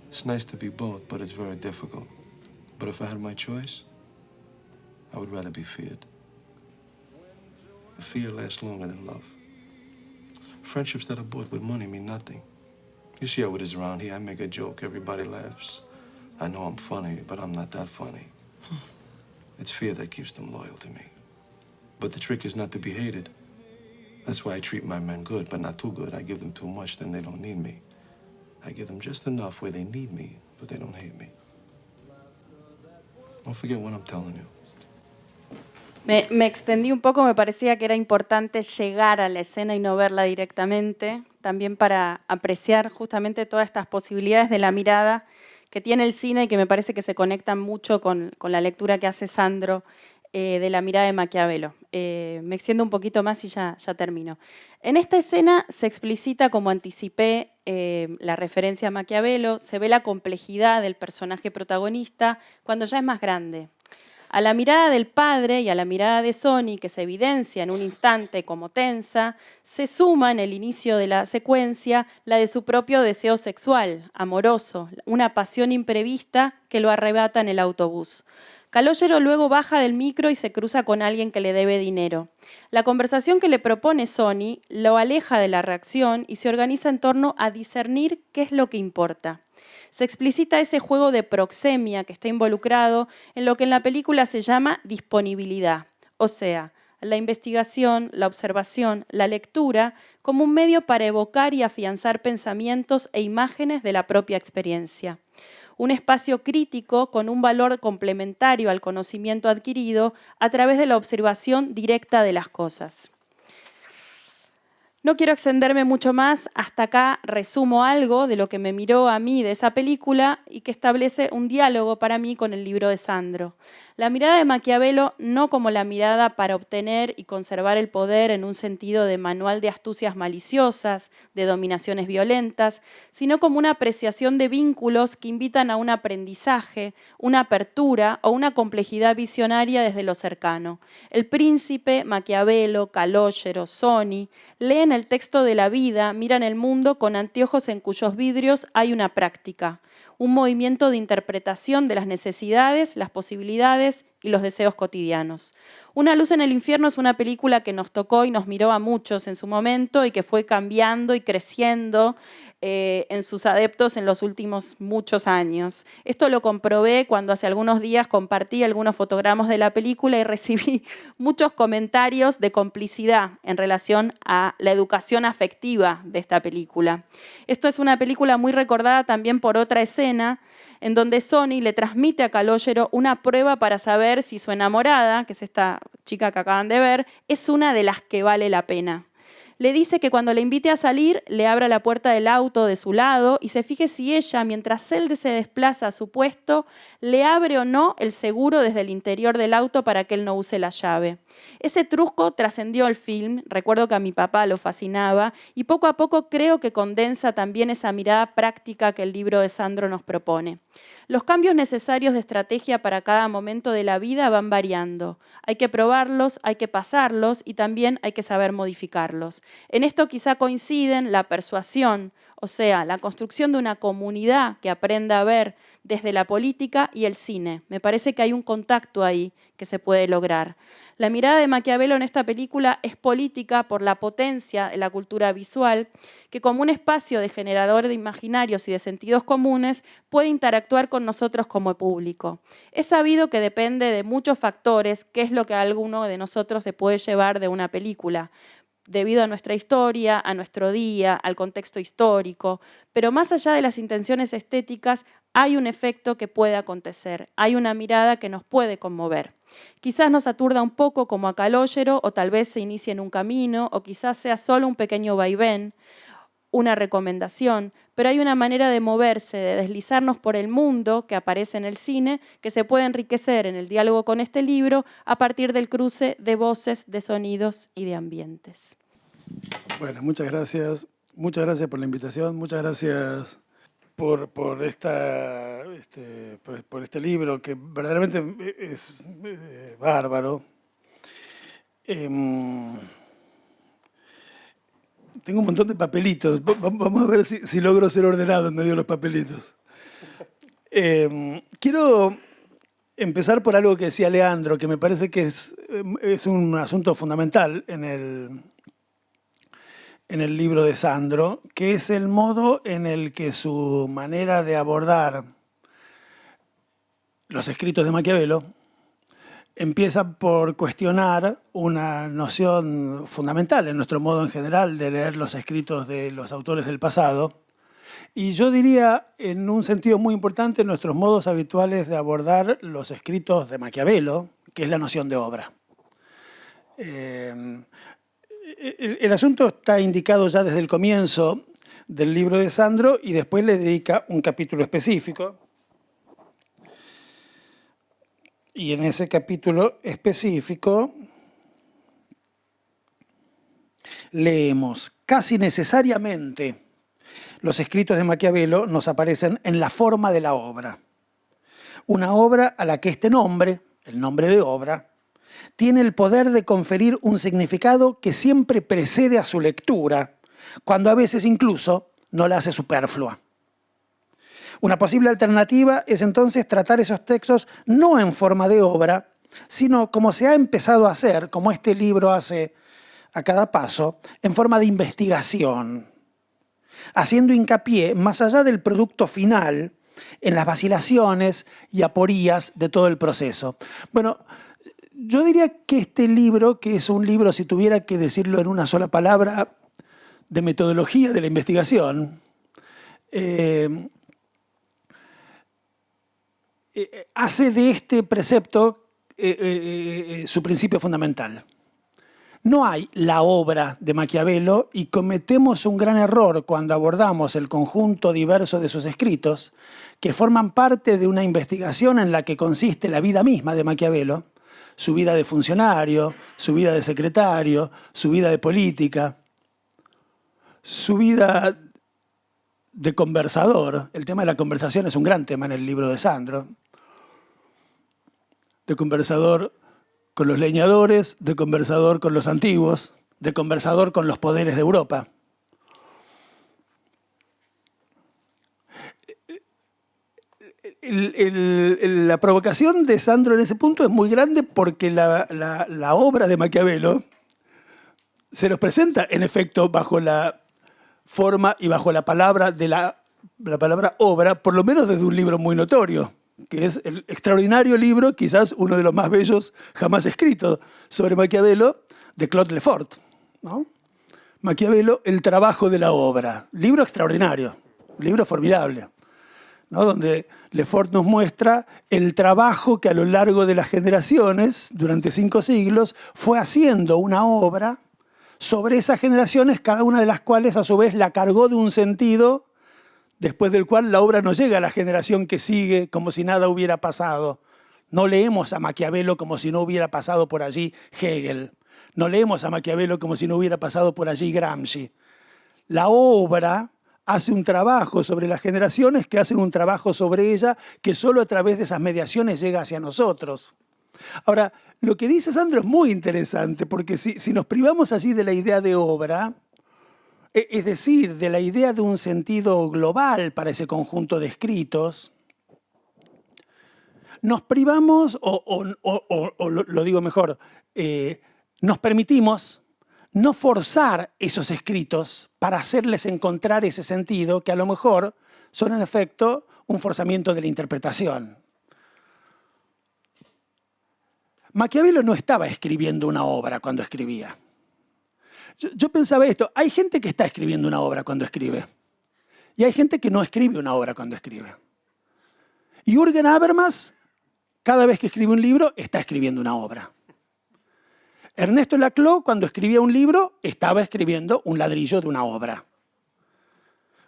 Speaker 5: It's nice to be both, but it's very difficult. But if I had my choice, I would rather be feared. Fear lasts longer than love. Friendships that are bought with money mean nothing. You see how it is around here. I make a joke, everybody laughs. I know I'm funny, but I'm not that funny. It's fear that keeps them loyal to me. But the trick is not to be hated. That's why I treat my men good, but not too good. I give them too much, then they don't need me. I give them just enough where they need me, but they don't hate me. Don't forget what I'm telling you.
Speaker 4: Me extendí un poco, me parecía que era importante llegar a la escena y no verla directamente, también para apreciar justamente todas estas posibilidades de la mirada que tiene el cine y que me parece que se conectan mucho con la lectura que hace Sandro de la mirada de Maquiavelo. Me extiendo un poquito más y ya termino. En esta escena se explicita, como anticipé, la referencia a Maquiavelo, se ve la complejidad del personaje protagonista cuando ya es más grande. A la mirada del padre y a la mirada de Sonny, que se evidencia en un instante como tensa, se suma en el inicio de la secuencia la de su propio deseo sexual, amoroso, una pasión imprevista que lo arrebata en el autobús. Calogero luego baja del micro y se cruza con alguien que le debe dinero. La conversación que le propone Sonny lo aleja de la reacción y se organiza en torno a discernir qué es lo que importa. Se explicita ese juego de proxemia que está involucrado en lo que en la película se llama disponibilidad, o sea, la investigación, la observación, la lectura como un medio para evocar y afianzar pensamientos e imágenes de la propia experiencia. Un espacio crítico con un valor complementario al conocimiento adquirido a través de la observación directa de las cosas. No quiero extenderme mucho más, hasta acá resumo algo de lo que me miró a mí de esa película y que establece un diálogo para mí con el libro de Sandro. La mirada de Maquiavelo no como la mirada para obtener y conservar el poder en un sentido de manual de astucias maliciosas, de dominaciones violentas, sino como una apreciación de vínculos que invitan a un aprendizaje, una apertura o una complejidad visionaria desde lo cercano. El Príncipe, Maquiavelo, Calogero, Sonny leen el texto de la vida, miran el mundo con anteojos en cuyos vidrios hay una práctica, un movimiento de interpretación de las necesidades, las posibilidades y los deseos cotidianos. Una luz en el infierno es una película que nos tocó y nos miró a muchos en su momento y que fue cambiando y creciendo en sus adeptos en los últimos muchos años. Esto lo comprobé cuando hace algunos días compartí algunos fotogramas de la película y recibí muchos comentarios de complicidad en relación a la educación afectiva de esta película. Esto es una película muy recordada también por otra escena en donde Sonny le transmite a Calogero una prueba para saber si su enamorada, que es esta chica que acaban de ver, es una de las que vale la pena. Le dice que cuando le invite a salir, le abra la puerta del auto de su lado y se fije si ella, mientras él se desplaza a su puesto, le abre o no el seguro desde el interior del auto para que él no use la llave. Ese truco trascendió el film, recuerdo que a mi papá lo fascinaba, y poco a poco creo que condensa también esa mirada práctica que el libro de Sandro nos propone. Los cambios necesarios de estrategia para cada momento de la vida van variando. Hay que probarlos, hay que pasarlos y también hay que saber modificarlos. En esto quizá coinciden la persuasión, o sea, la construcción de una comunidad que aprenda a ver desde la política y el cine. Me parece que hay un contacto ahí que se puede lograr. La mirada de Maquiavelo en esta película es política por la potencia de la cultura visual, que como un espacio de generador de imaginarios y de sentidos comunes puede interactuar con nosotros como público. Es sabido que depende de muchos factores qué es lo que a alguno de nosotros se puede llevar de una película, debido a nuestra historia, a nuestro día, al contexto histórico, pero más allá de las intenciones estéticas, hay un efecto que puede acontecer, hay una mirada que nos puede conmover. Quizás nos aturda un poco como a Calogero, o tal vez se inicie en un camino, o quizás sea solo un pequeño vaivén, una recomendación, pero hay una manera de moverse, de deslizarnos por el mundo que aparece en el cine, que se puede enriquecer en el diálogo con este libro a partir del cruce de voces, de sonidos y de ambientes.
Speaker 9: Bueno, muchas gracias. Muchas gracias por la invitación. Muchas gracias por este libro que verdaderamente es bárbaro. Tengo un montón de papelitos. Vamos a ver si logro ser ordenado en medio de los papelitos. Quiero empezar por algo que decía Leandro, que me parece que es un asunto fundamental en en el libro de Sandro, que es el modo en el que su manera de abordar los escritos de Maquiavelo empieza por cuestionar una noción fundamental en nuestro modo en general de leer los escritos de los autores del pasado. Y yo diría, en un sentido muy importante, nuestros modos habituales de abordar los escritos de Maquiavelo, que es la noción de obra. El asunto está indicado ya desde el comienzo del libro de Sandro y después le dedica un capítulo específico. Y en ese capítulo específico leemos: casi necesariamente los escritos de Maquiavelo nos aparecen en la forma de la obra. Una obra a la que este nombre, el nombre de obra, tiene el poder de conferir un significado que siempre precede a su lectura, cuando a veces incluso no la hace superflua. Una posible alternativa es entonces tratar esos textos no en forma de obra, sino como se ha empezado a hacer, como este libro hace a cada paso, en forma de investigación, haciendo hincapié, más allá del producto final, en las vacilaciones y aporías de todo el proceso. Bueno, yo diría que este libro, que es un libro, si tuviera que decirlo en una sola palabra, de metodología de la investigación, hace de este precepto su principio fundamental. No hay la obra de Maquiavelo y cometemos un gran error cuando abordamos el conjunto diverso de sus escritos, que forman parte de una investigación en la que consiste la vida misma de Maquiavelo, su vida de funcionario, su vida de secretario, su vida de política, su vida de conversador. El tema de la conversación es un gran tema en el libro de Sandro. De conversador con los leñadores, de conversador con los antiguos, de conversador con los poderes de Europa. La provocación de Sandro en ese punto es muy grande porque la obra de Maquiavelo se nos presenta, en efecto, bajo la forma y bajo la palabra de la palabra obra, por lo menos desde un libro muy notorio, que es el extraordinario libro, quizás uno de los más bellos jamás escritos sobre Maquiavelo, de Claude Lefort, ¿no? Maquiavelo, el trabajo de la obra. Libro extraordinario, libro formidable, ¿no? Donde Lefort nos muestra el trabajo que a lo largo de las generaciones, durante 5 siglos, fue haciendo una obra sobre esas generaciones, cada una de las cuales a su vez la cargó de un sentido después del cual la obra no llega a la generación que sigue como si nada hubiera pasado. No leemos a Maquiavelo como si no hubiera pasado por allí Hegel. No leemos a Maquiavelo como si no hubiera pasado por allí Gramsci. La obra hace un trabajo sobre las generaciones que hacen un trabajo sobre ella que solo a través de esas mediaciones llega hacia nosotros. Ahora, lo que dice Sandro es muy interesante porque si nos privamos así de la idea de obra, es decir, de la idea de un sentido global para ese conjunto de escritos, nos privamos, o lo digo mejor, nos permitimos no forzar esos escritos para hacerles encontrar ese sentido que a lo mejor son en efecto un forzamiento de la interpretación. Maquiavelo no estaba escribiendo una obra cuando escribía. Yo pensaba esto, hay gente que está escribiendo una obra cuando escribe y hay gente que no escribe una obra cuando escribe. Y Jürgen Habermas, cada vez que escribe un libro, está escribiendo una obra. Ernesto Laclau, cuando escribía un libro, estaba escribiendo un ladrillo de una obra.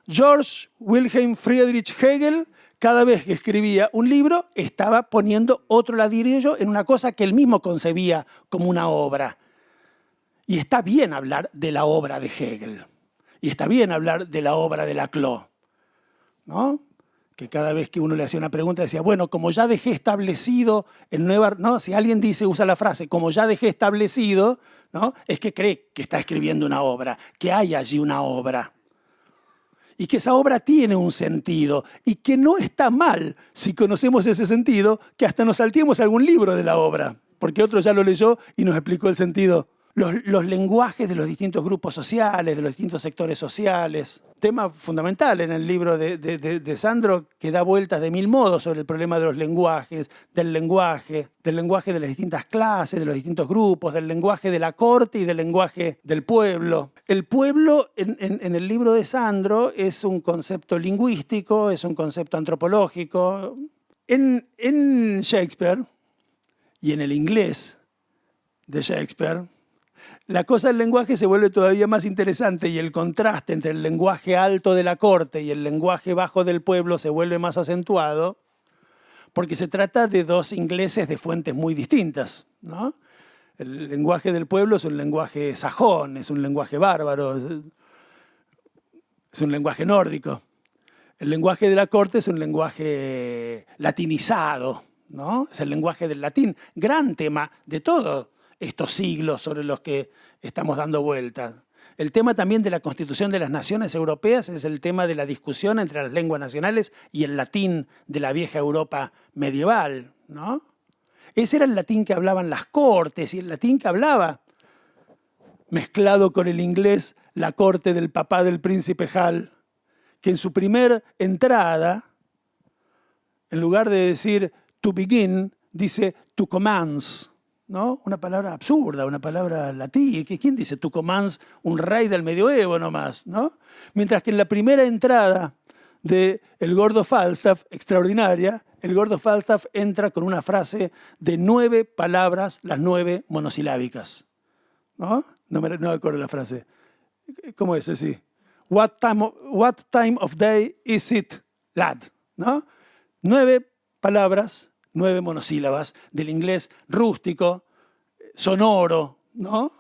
Speaker 9: Georg Wilhelm Friedrich Hegel, cada vez que escribía un libro, estaba poniendo otro ladrillo en una cosa que él mismo concebía como una obra. Y está bien hablar de la obra de Hegel. Y está bien hablar de la obra de Laclau, ¿no? Que cada vez que uno le hacía una pregunta decía, bueno, como ya dejé establecido en Nueva... ¿no? Si alguien dice, usa la frase, como ya dejé establecido, ¿no? Es que cree que está escribiendo una obra, que hay allí una obra. Y que esa obra tiene un sentido. Y que no está mal, si conocemos ese sentido, que hasta nos salteemos algún libro de la obra. Porque otro ya lo leyó y nos explicó el sentido los lenguajes de los distintos grupos sociales, de los distintos sectores sociales. Tema fundamental en el libro de Sandro, que da vueltas de mil modos sobre el problema de los lenguajes, del lenguaje de las distintas clases, de los distintos grupos, del lenguaje de la corte y del lenguaje del pueblo. El pueblo en el libro de Sandro es un concepto lingüístico, es un concepto antropológico. En Shakespeare y en el inglés de Shakespeare, la cosa del lenguaje se vuelve todavía más interesante y el contraste entre el lenguaje alto de la corte y el lenguaje bajo del pueblo se vuelve más acentuado porque se trata de dos ingleses de fuentes muy distintas, ¿no? El lenguaje del pueblo es un lenguaje sajón, es un lenguaje bárbaro, es un lenguaje nórdico. El lenguaje de la corte es un lenguaje latinizado, ¿no? Es el lenguaje del latín, gran tema de todos estos siglos sobre los que estamos dando vueltas. El tema también de la constitución de las naciones europeas es el tema de la discusión entre las lenguas nacionales y el latín de la vieja Europa medieval, ¿no? Ese era el latín que hablaban las cortes y el latín que hablaba, mezclado con el inglés, la corte del papá del príncipe Hal, que en su primer entrada, en lugar de decir to begin, dice to commence, ¿no? Una palabra absurda, una palabra latín. ¿Quién dice to commence? Un rey del medioevo nomás, ¿no? Mientras que en la primera entrada de El Gordo Falstaff, extraordinaria, el Gordo Falstaff entra con una frase de 9 palabras, las 9 monosilábicas, ¿no? No me acuerdo la frase. ¿Cómo es así? What time of day is it, lad? ¿No? 9 palabras, 9 monosílabas del inglés rústico, sonoro, ¿no?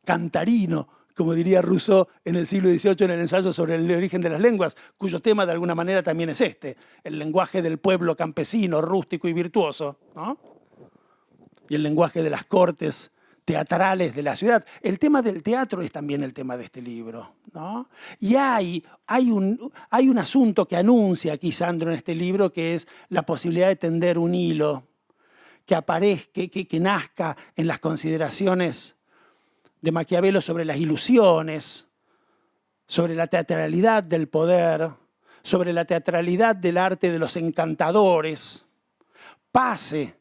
Speaker 9: Cantarino, como diría Rousseau en el siglo XVIII en el ensayo sobre el origen de las lenguas, cuyo tema de alguna manera también es este, el lenguaje del pueblo campesino, rústico y virtuoso, ¿no? Y el lenguaje de las cortes teatrales de la ciudad. El tema del teatro es también el tema de este libro, ¿no? Y hay un asunto que anuncia aquí Sandro en este libro, que es la posibilidad de tender un hilo que aparezca, que nazca en las consideraciones de Maquiavelo sobre las ilusiones, sobre la teatralidad del poder, sobre la teatralidad del arte de los encantadores, pase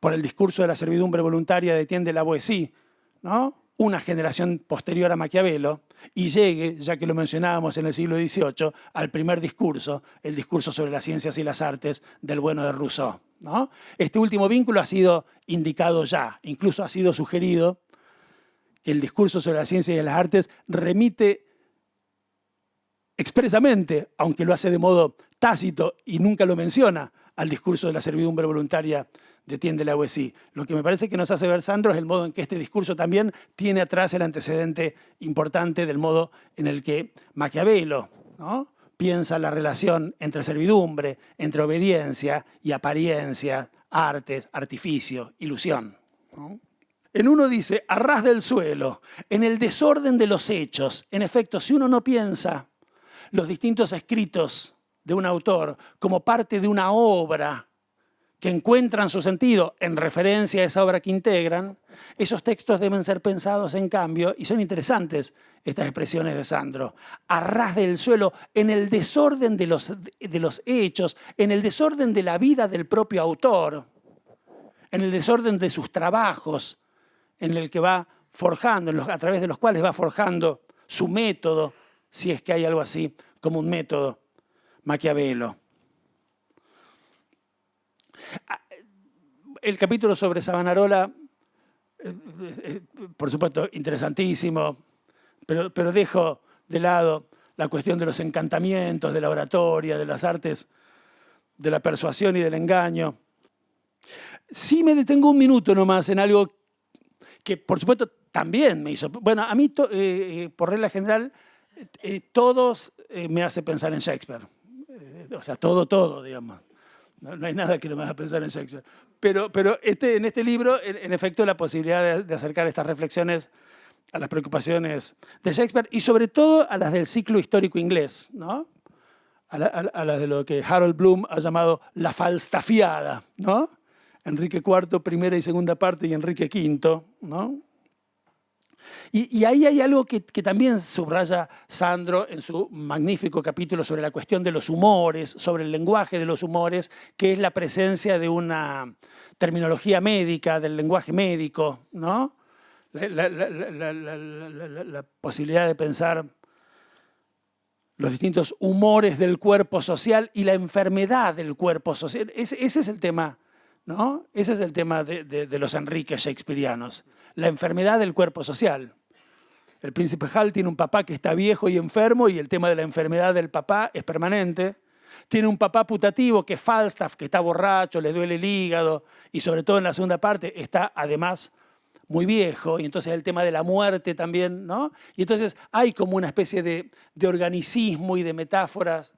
Speaker 9: por el discurso de la servidumbre voluntaria de Etienne de la Boétie, ¿no? Una generación posterior a Maquiavelo, y llegue, ya que lo mencionábamos en el siglo XVIII, al primer discurso, el discurso sobre las ciencias y las artes del bueno de Rousseau, ¿no? Este último vínculo ha sido indicado ya, incluso ha sido sugerido que el discurso sobre la ciencia y las artes remite expresamente, aunque lo hace de modo tácito y nunca lo menciona, al discurso de la servidumbre voluntaria de Etienne de la Boétie. Lo que me parece que nos hace ver Sandro es el modo en que este discurso también tiene atrás el antecedente importante del modo en el que Maquiavelo, ¿no?, piensa la relación entre servidumbre, entre obediencia y apariencia, artes, artificio, ilusión, ¿no? En uno dice, a ras del suelo, en el desorden de los hechos. En efecto, si uno no piensa los distintos escritos de un autor como parte de una obra que encuentran su sentido en referencia a esa obra que integran, esos textos deben ser pensados en cambio, y son interesantes estas expresiones de Sandro, a ras del suelo, en el desorden de los hechos, en el desorden de la vida del propio autor, en el desorden de sus trabajos, en el que va forjando, a través de los cuales va forjando su método, si es que hay algo así como un método Maquiavelo. El capítulo sobre Savonarola, por supuesto, interesantísimo, pero dejo de lado la cuestión de los encantamientos, de la oratoria, de las artes, de la persuasión y del engaño. Sí me detengo un minuto nomás en algo que, por supuesto, también me hizo... Bueno, a mí, por regla general, todos me hace pensar en Shakespeare. O sea, todo, digamos. No hay nada que no me haga pensar en Shakespeare. Pero en este libro, en efecto, la posibilidad de acercar estas reflexiones a las preocupaciones de Shakespeare y sobre todo a las del ciclo histórico inglés, ¿no? A las de lo que Harold Bloom ha llamado la falstafiada, ¿no? Enrique IV, primera y segunda parte, y Enrique V, ¿no? Y ahí hay algo que también subraya Sandro en su magnífico capítulo sobre la cuestión de los humores, sobre el lenguaje de los humores, que es la presencia de una terminología médica, del lenguaje médico, ¿no? La posibilidad de pensar los distintos humores del cuerpo social y la enfermedad del cuerpo social. Ese es el tema, ¿no? Ese es el tema de los Enriques shakespearianos. La enfermedad del cuerpo social. El príncipe Hal tiene un papá que está viejo y enfermo y el tema de la enfermedad del papá es permanente. Tiene un papá putativo que es Falstaff, que está borracho, le duele el hígado y sobre todo en la segunda parte está además muy viejo y entonces el tema de la muerte también, ¿no? Y entonces hay como una especie de organicismo y de metáforas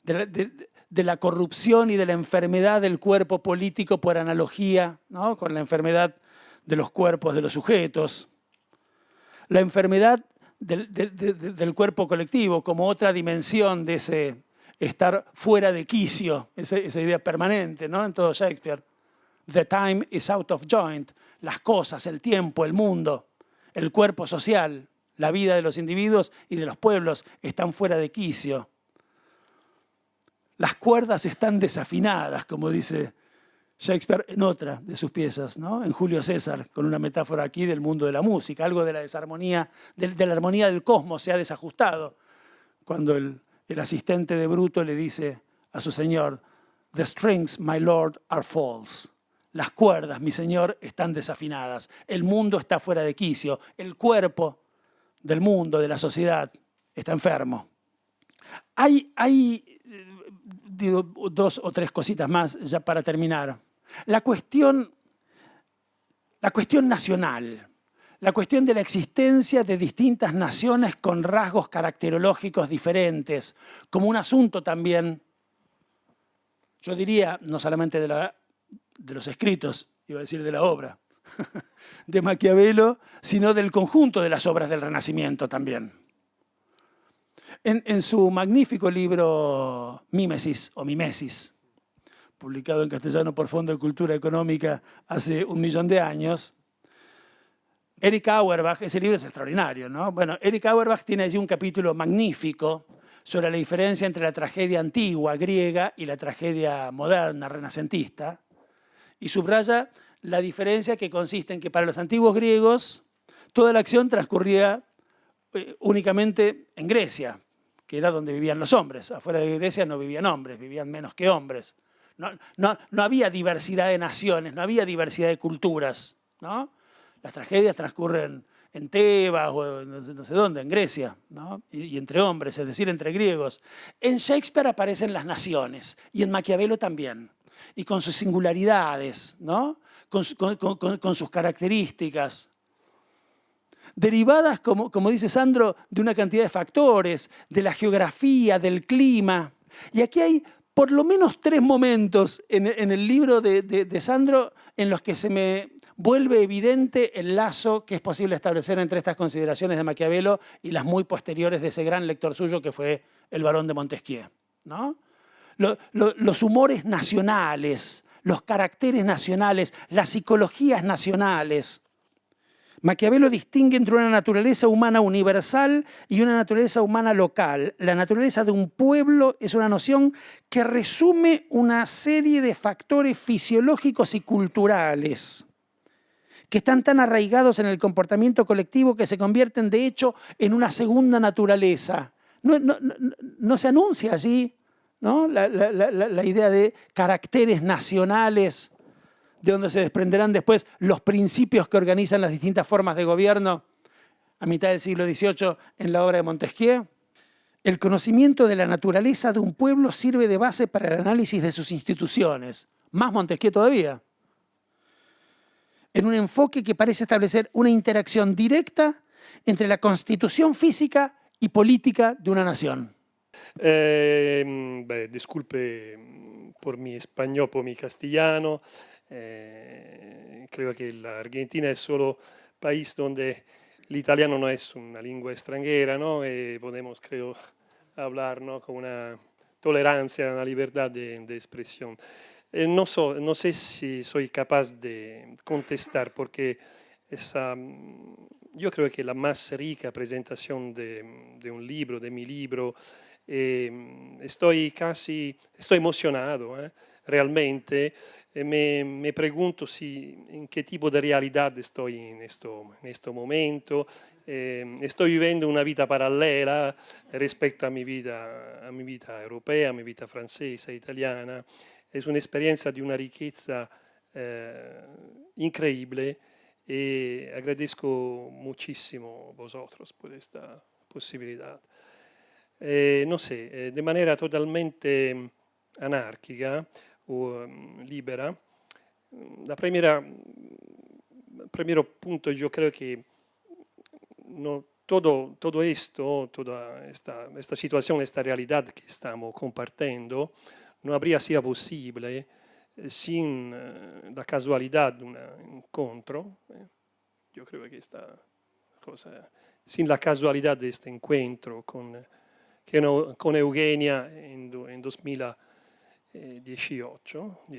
Speaker 9: de la corrupción y de la enfermedad del cuerpo político por analogía, ¿no? Con la enfermedad de los cuerpos de los sujetos. La enfermedad del cuerpo colectivo como otra dimensión de ese estar fuera de quicio, esa idea permanente, ¿no? En todo Shakespeare. The time is out of joint. Las cosas, el tiempo, el mundo, el cuerpo social, la vida de los individuos y de los pueblos están fuera de quicio. Las cuerdas están desafinadas, como dice Shakespeare en otra de sus piezas, ¿no? En Julio César, con una metáfora aquí del mundo de la música, algo de la desarmonía, de la armonía del cosmos se ha desajustado. Cuando el asistente de Bruto le dice a su señor, "The strings, my lord, are false." Las cuerdas, mi señor, están desafinadas. El mundo está fuera de quicio. El cuerpo del mundo, de la sociedad, está enfermo. Hay digo, 2 o 3 cositas más ya para terminar. La cuestión nacional, la cuestión de la existencia de distintas naciones con rasgos caracterológicos diferentes, como un asunto también, yo diría, no solamente de los escritos, iba a decir de la obra, de Maquiavelo, sino del conjunto de las obras del Renacimiento también. En su magnífico libro Mímesis o Mimesis, publicado en castellano por Fondo de Cultura Económica hace 1.000.000 de años, Erich Auerbach, ese libro es extraordinario, ¿no? Bueno, Erich Auerbach tiene allí un capítulo magnífico sobre la diferencia entre la tragedia antigua griega y la tragedia moderna, renacentista, y subraya la diferencia que consiste en que para los antiguos griegos toda la acción transcurría únicamente en Grecia, que era donde vivían los hombres. Afuera de Grecia no vivían hombres, vivían menos que hombres. No había diversidad de naciones, no había diversidad de culturas, ¿no? Las tragedias transcurren en Tebas o no sé dónde, en Grecia, ¿no? Y entre hombres, es decir, entre griegos. En Shakespeare aparecen las naciones y en Maquiavelo también. Y con sus singularidades, ¿no? Con sus características, derivadas, como dice Sandro, de una cantidad de factores, de la geografía, del clima. Y aquí hay por lo menos 3 momentos en el libro de Sandro en los que se me vuelve evidente el lazo que es posible establecer entre estas consideraciones de Maquiavelo y las muy posteriores de ese gran lector suyo que fue el barón de Montesquieu, ¿no? Los humores nacionales, los caracteres nacionales, las psicologías nacionales. Maquiavelo distingue entre una naturaleza humana universal y una naturaleza humana local. La naturaleza de un pueblo es una noción que resume una serie de factores fisiológicos y culturales que están tan arraigados en el comportamiento colectivo que se convierten de hecho en una segunda naturaleza. No se anuncia allí, ¿no? la idea de caracteres nacionales de donde se desprenderán después los principios que organizan las distintas formas de gobierno a mitad del siglo XVIII en la obra de Montesquieu. El conocimiento de la naturaleza de un pueblo sirve de base para el análisis de sus instituciones. Más Montesquieu todavía. En un enfoque que parece establecer una interacción directa entre la constitución física y política de una nación.
Speaker 10: Disculpe por mi español, por mi castellano. Creo que la Argentina es solo país donde el italiano no es una lengua extranjera, ¿no? Podemos, creo, hablar, ¿no? Con una tolerancia, una libertad de expresión. No sé si soy capaz de contestar porque yo creo que la más rica presentación de un libro, de mi libro. Estoy emocionado, realmente. Me pregunto en qué tipo de realidad estoy en este momento. Estoy viviendo una vida paralela respecto a mi vida europea, a mi vida francesa, italiana. Es una experiencia de una riqueza increíble y agradezco muchísimo a vosotros por esta posibilidad. No sé, de manera totalmente anárquica o libera. El primer punto, yo creo que todo esto, toda esta situación, esta realidad que estamos compartiendo, no habría sido posible sin la casualidad de un encuentro. Yo creo que esta cosa, sin la casualidad de este encuentro con Eugenia en 2018, y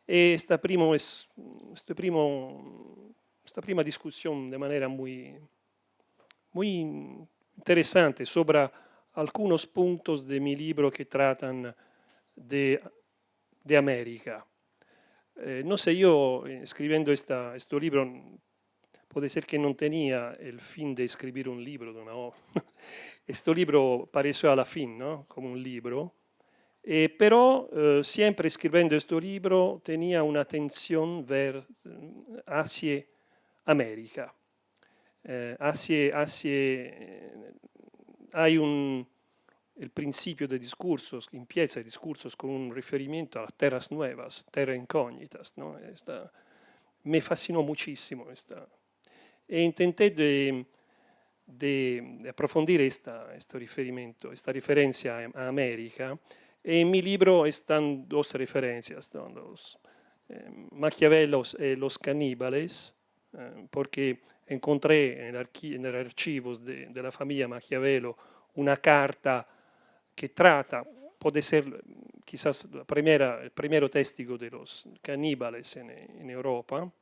Speaker 10: esta prima discusión de manera muy interesante sobre algunos puntos de mi libro que tratan de América. No sé, yo escribiendo este libro, puede ser que no tenía el fin de escribir un libro, ¿no? Este libro pareció a la fin, ¿no? Como un libro, pero siempre escribiendo este libro tenía una atención hacia América. Hay el principio de discursos, empieza el discurso con un referimiento a las tierras nuevas, tierras incógnitas, ¿no? Me fascinó muchísimo e intenté de aprofundir este riferimento, esta referencia a América. En mi libro están dos referencias, ¿no? Los Maquiavelos y los caníbales, porque encontré en los archivos de la familia Maquiavelo una carta que trata, puede ser quizás el primer testigo de los caníbales en Europa,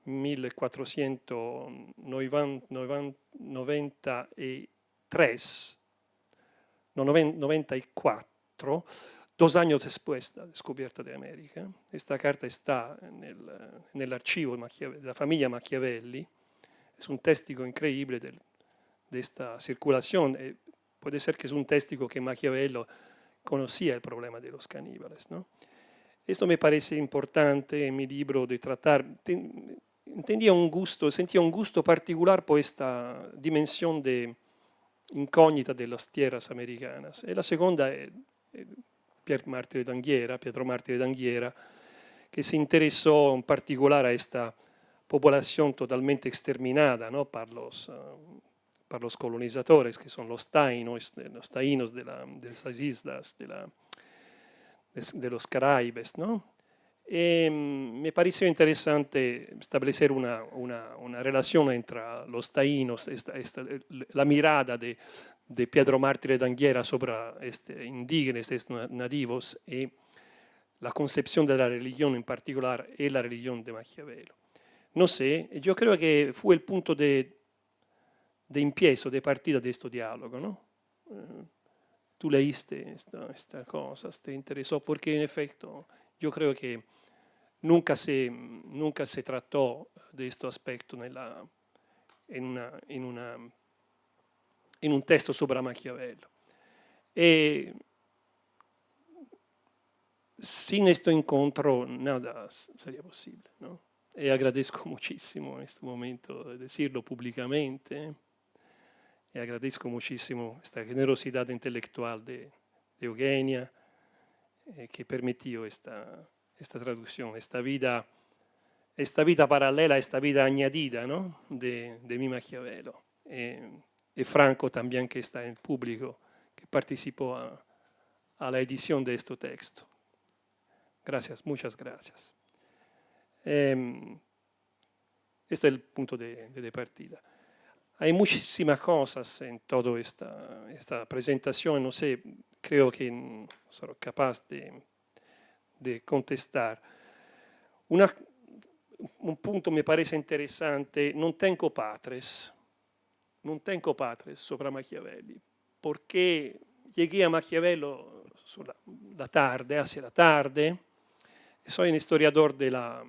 Speaker 10: 94, 2 años después de la descubierta de América. Esta carta está en el archivo de la familia Machiavelli. Es un testigo increíble de esta circulación. Puede ser que es un testigo que Maquiavelo conocía el problema de los caníbales, ¿no? Esto me parece importante en mi libro de tratar. Sentía un gusto particular por esta dimensión de incógnita de las tierras americanas. Y la segunda es Pietro Martire d'Anghiera, que se interesó en particular a esta población totalmente exterminada, ¿no? Para los colonizadores, que son los taínos de esas islas, de los Caraibes, ¿no? Me pareció interesante establecer una relación entre los taínos, la mirada de Pietro Martire d'Anghiera sobre indígenas, nativos, y la concepción de la religión en particular y la religión de Maquiavelo. No sé, yo creo que fue el punto de empiezo, de partida de este diálogo, ¿no? Tú leíste estas cosas, te interesó, porque en efecto yo creo que nunca se trató de este aspecto en un texto sobre Maquiavelo. Sin este encuentro nada sería posible, ¿no? Y agradezco muchísimo en este momento de decirlo públicamente. Y agradezco muchísimo esta generosidad intelectual de Eugenia, que permitió esta traducción, esta vida paralela, esta vida añadida, ¿no? de mi Maquiavelo. Y Franco también, que está en público, que participó a la edición de este texto. Gracias, muchas gracias. Este es el punto de partida. Hay muchísimas cosas en toda esta presentación, no sé, creo que no soy capaz de contestar. un punto mi parece interessante, non tengo patres sopra Machiavelli, perché llegué a Maquiavelo la tarde, hacia la tarde. Soy un historiador de la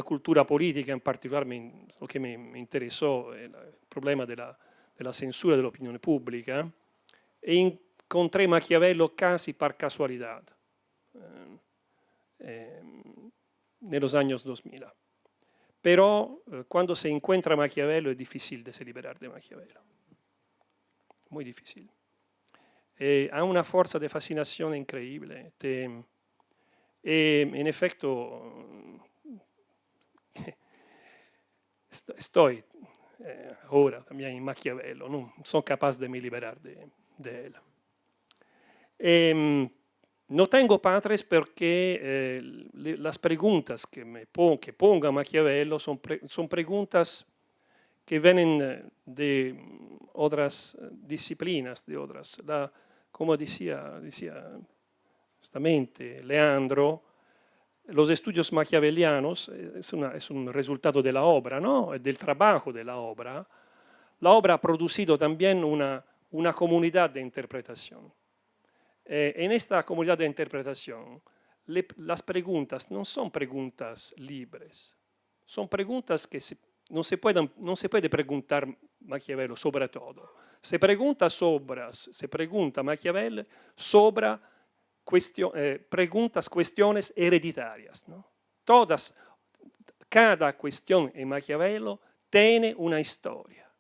Speaker 10: cultura política, en particular lo que me interesó el problema de la censura de la opinión pública, e encontré Maquiavelo casi por casualidad en los años 2000. Pero cuando se encuentra Maquiavelo es difícil de se liberar de Maquiavelo. Muy difícil. Ha una fuerza de fascinación increíble. En efecto, estoy ahora también en Maquiavelo, no soy capaz de me liberar de él. No tengo patres porque las preguntas que ponga Maquiavelo son preguntas que vienen de otras disciplinas, como decía justamente Leandro, los estudios maquiavelianos es un resultado de la obra, ¿no? Del trabajo de la obra. La obra ha producido también una comunidad de interpretación. En esta comunidad de interpretación, las preguntas no son preguntas libres, son preguntas que no se puede preguntar Maquiavelo sobre todo. Se pregunta Maquiavelo sobre cuestiones hereditarias, ¿no? Cada cuestión en Maquiavelo tiene una historia,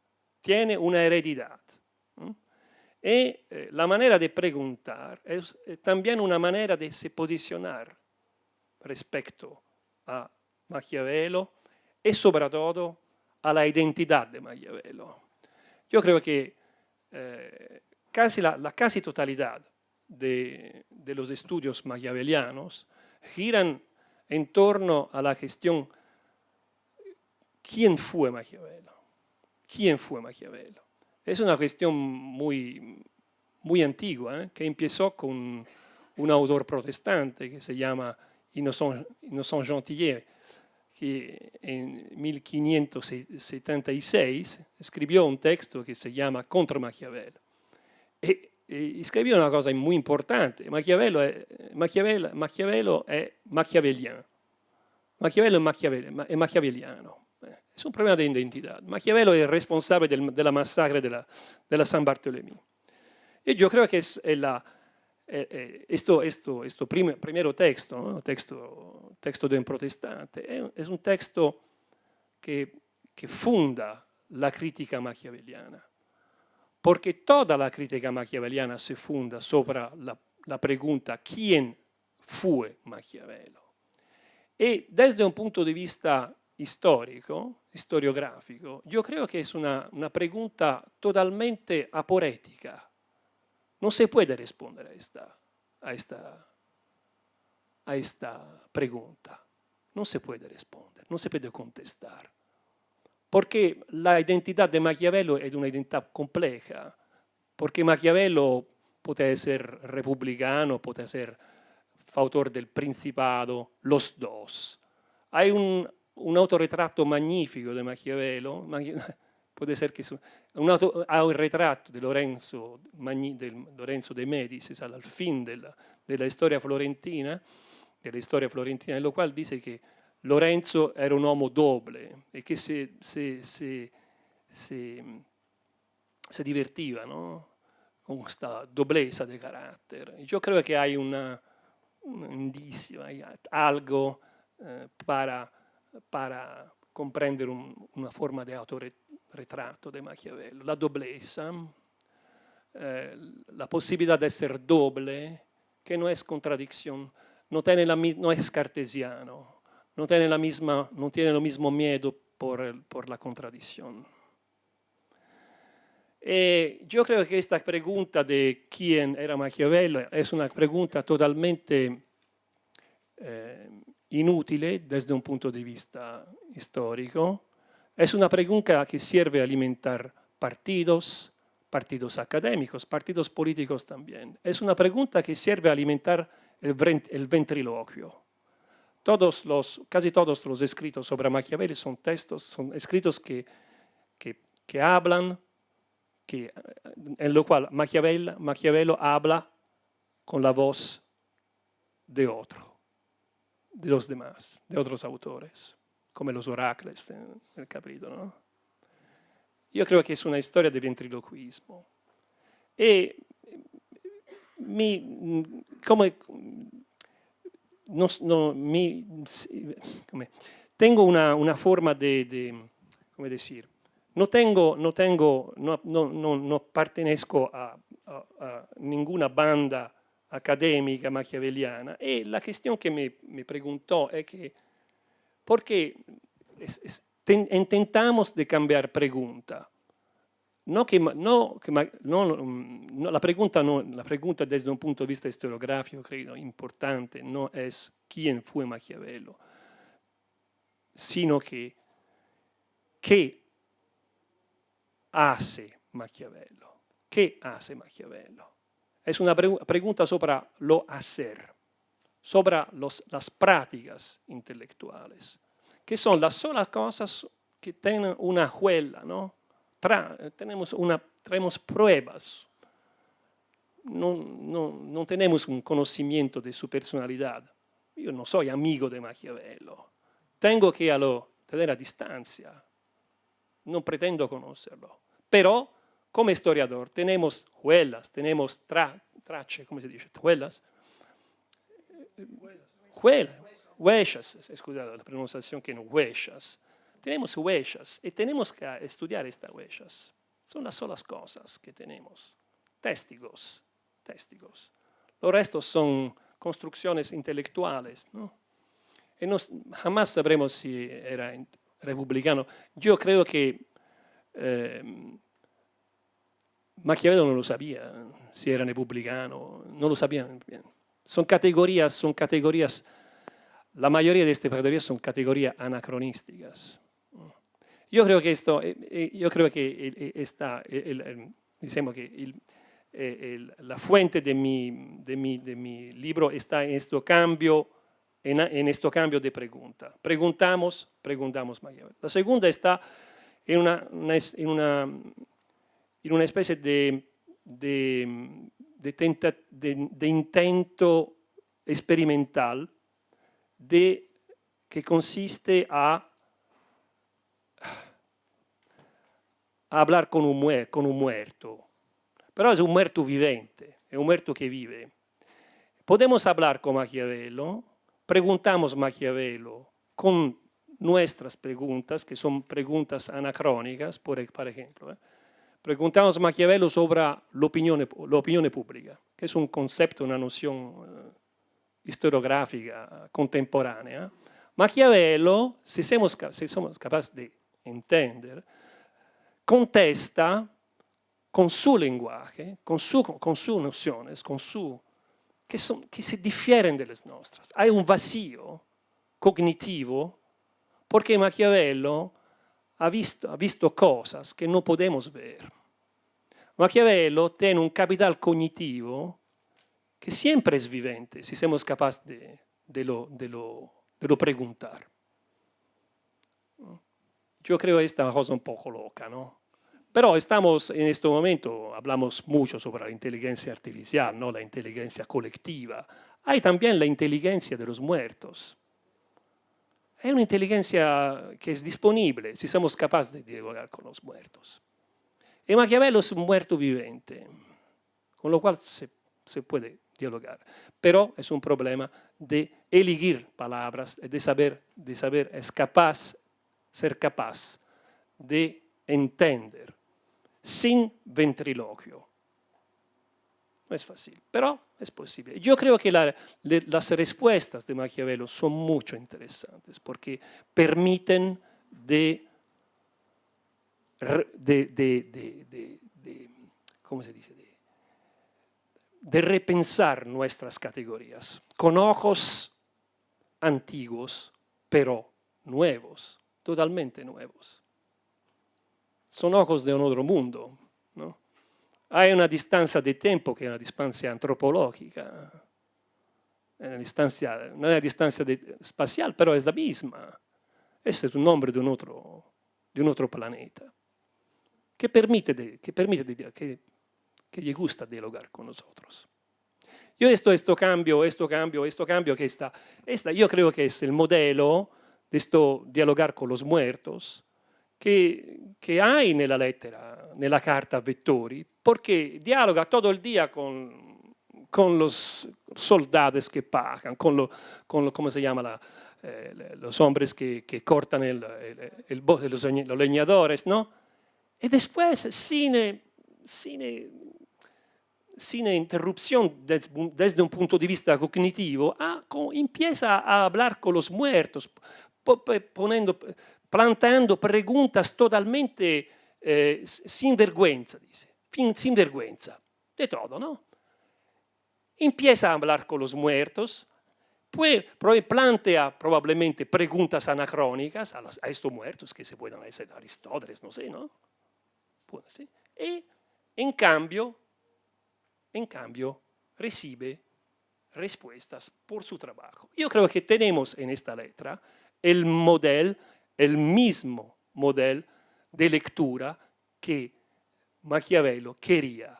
Speaker 10: tiene una heredidad. Y la manera de preguntar es también una manera de se posicionar respecto a Maquiavelo y sobre todo a la identidad de Maquiavelo. Yo creo que la casi totalidad de los estudios maquiavelianos giran en torno a la cuestión ¿quién fue Maquiavelo? ¿Quién fue Maquiavelo? Es una cuestión muy antigua, que empezó con un autor protestante que se llama Innocent Gentillet, que en 1576 escribió un texto que se llama Contra Maquiavelo. Y escribió una cosa muy importante. Maquiavelo es maquiaveliano. Maquiavelo es maquiaveliano. Es un problema de identidad. Maquiavelo es responsable de la masacre de la San Bartolomé. Y yo creo que es primero texto, ¿no? texto de un protestante, es un texto que funda la crítica maquiaveliana. Porque toda la crítica maquiaveliana se funda sobre la pregunta ¿quién fue Maquiavelo? Y desde un punto de vista historiográfico, yo creo que es una pregunta totalmente aporética. No se puede responder a esta pregunta. No se puede responder, no se puede contestar. Porque la identidad de Maquiavelo es una identidad compleja. Porque Maquiavelo puede ser republicano, puede ser autor del Principado, los dos. Hay un autorretrato magnífico de Maquiavelo, puede ser que hay un retrato de Lorenzo de Médicis al fin de la historia florentina, en lo cual dice que Lorenzo era un uomo doble e che si divertiva, ¿no? Con questa doblezza di carattere. Io credo che hai un indicio, hay algo para comprendere una forma di autorretrato di Maquiavelo. La doblezza, la possibilità di essere doble, che non è contraddizione, non è cartesiano. No tiene lo mismo miedo por la contradicción. Yo creo que esta pregunta de quién era Maquiavelo es una pregunta totalmente inútil desde un punto de vista histórico. Es una pregunta que sirve a alimentar partidos académicos, partidos políticos también. Es una pregunta que sirve a alimentar el ventriloquio. casi todos los escritos sobre Machiavelli son escritos que hablan, en lo cual Maquiavelo habla con la voz de otro, de los demás, de otros autores, como los oráculos en el capítulo, ¿no? Yo creo que es una historia de ventriloquismo. Y tengo una forma de come decir, no pertenezco a ninguna banda académica maquiaveliana, y la cuestión que me preguntó es que ¿por qué intentamos de cambiar pregunta? La pregunta desde un punto de vista historiográfico, creo, importante, no es quién fue Maquiavelo, sino que ¿qué hace Maquiavelo? ¿Qué hace Maquiavelo? Es una pregunta sobre lo hacer, sobre las prácticas intelectuales, que son las solas cosas que tienen una huella, ¿no? Traemos pruebas, no tenemos un conocimiento de su personalidad. Yo no soy amigo de Maquiavelo, tengo que tener a distancia, no pretendo conocerlo, pero como historiador tenemos huellas, tenemos tracce, ¿cómo se dice? Huellas. Huellas, scusate la pronunciación que no, huellas. Tenemos huellas y tenemos que estudiar estas huellas. Son las solas cosas que tenemos. Testigos. Los restos son construcciones intelectuales, ¿no? Y jamás sabremos si era republicano. Yo creo que Maquiavelo no lo sabía si era republicano, no lo sabían bien. Son categorías, la mayoría de estas categorías son categorías anacronísticas. Yo creo que la fuente de mi libro está en este cambio de pregunta. Preguntamos Maquiavelo. La segunda está en una especie de intento experimental que consiste a hablar con un muerto, pero es un muerto vivente, es un muerto que vive. Podemos hablar con Maquiavelo, preguntamos Maquiavelo con nuestras preguntas, que son preguntas anacrónicas, por ejemplo. Preguntamos a Maquiavelo sobre la opinión pública, que es un concepto, una noción historiográfica contemporánea. Maquiavelo, si somos capaces de entender, contesta con su lenguaje, con sus nociones, que se difieren de las nuestras. Hay un vacío cognitivo porque Maquiavelo ha visto cosas que no podemos ver. Maquiavelo tiene un capital cognitivo que siempre es vivente, si somos capaces de lo preguntar. Yo creo que esta es una cosa un poco loca, ¿no? Pero estamos en este momento, hablamos mucho sobre la inteligencia artificial, ¿no? La inteligencia colectiva. Hay también la inteligencia de los muertos. Hay una inteligencia que es disponible si somos capaces de dialogar con los muertos. Y Maquiavelo es un muerto vivente, con lo cual se puede dialogar. Pero es un problema de elegir palabras, de saber ser capaz de entender sin ventriloquio. No es fácil, pero es posible. Yo creo que las respuestas de Maquiavelo son mucho interesantes porque permiten ¿cómo se dice? De repensar nuestras categorías con ojos antiguos, pero nuevos, totalmente nuevos. Son ojos de un otro mundo, ¿no? Hay una distancia de tiempo que es una distancia antropológica. una distancia espacial, pero es la misma. Este es un nombre de un otro planeta, que le gusta dialogar con nosotros. Yo esto cambio, que yo creo que es el modelo de esto dialogar con los muertos que hay en la carta a Vettori, porque dialoga todo el día con los soldados que pagan, ¿cómo se llama? Los hombres que cortan los leñadores, ¿no? Y después, sin interrupción desde un punto de vista cognitivo, empieza a hablar con los muertos, plantando preguntas totalmente sin vergüenza, dice, sin vergüenza, de todo, ¿no? Empieza a hablar con los muertos, pues plantea probablemente preguntas anacrónicas a estos muertos, que se pueden ser Aristóteles, no sé, ¿no? Puede ser. Y en cambio recibe respuestas por su trabajo. Yo creo que tenemos en esta letra el mismo modelo de lectura que Maquiavelo quería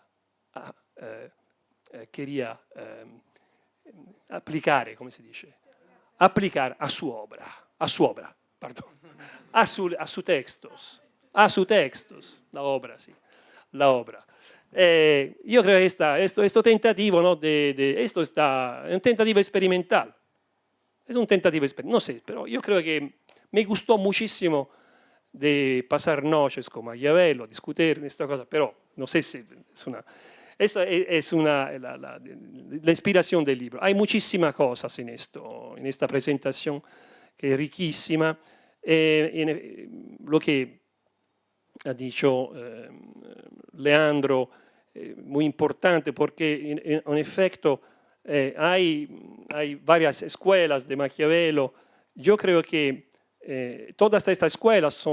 Speaker 10: applicare, come si dice? Applicare a su obra, perdón, a su textos, la obra, sí, la obra. Yo creo que esto tentativo, ¿no? Esto está, es un tentativo experimental. Es un tentativo experimental, no sé, pero yo creo que me gustó muchísimo de pasar noches con Maquiavelo, discutir esta cosa, pero no sé si es una... Esta es la inspiración del libro. Hay muchísimas cosas en esta presentación, que es riquísima. Lo que ha dicho Leandro, muy importante, porque en efecto hay varias escuelas de Maquiavelo. Yo creo que todas estas escuelas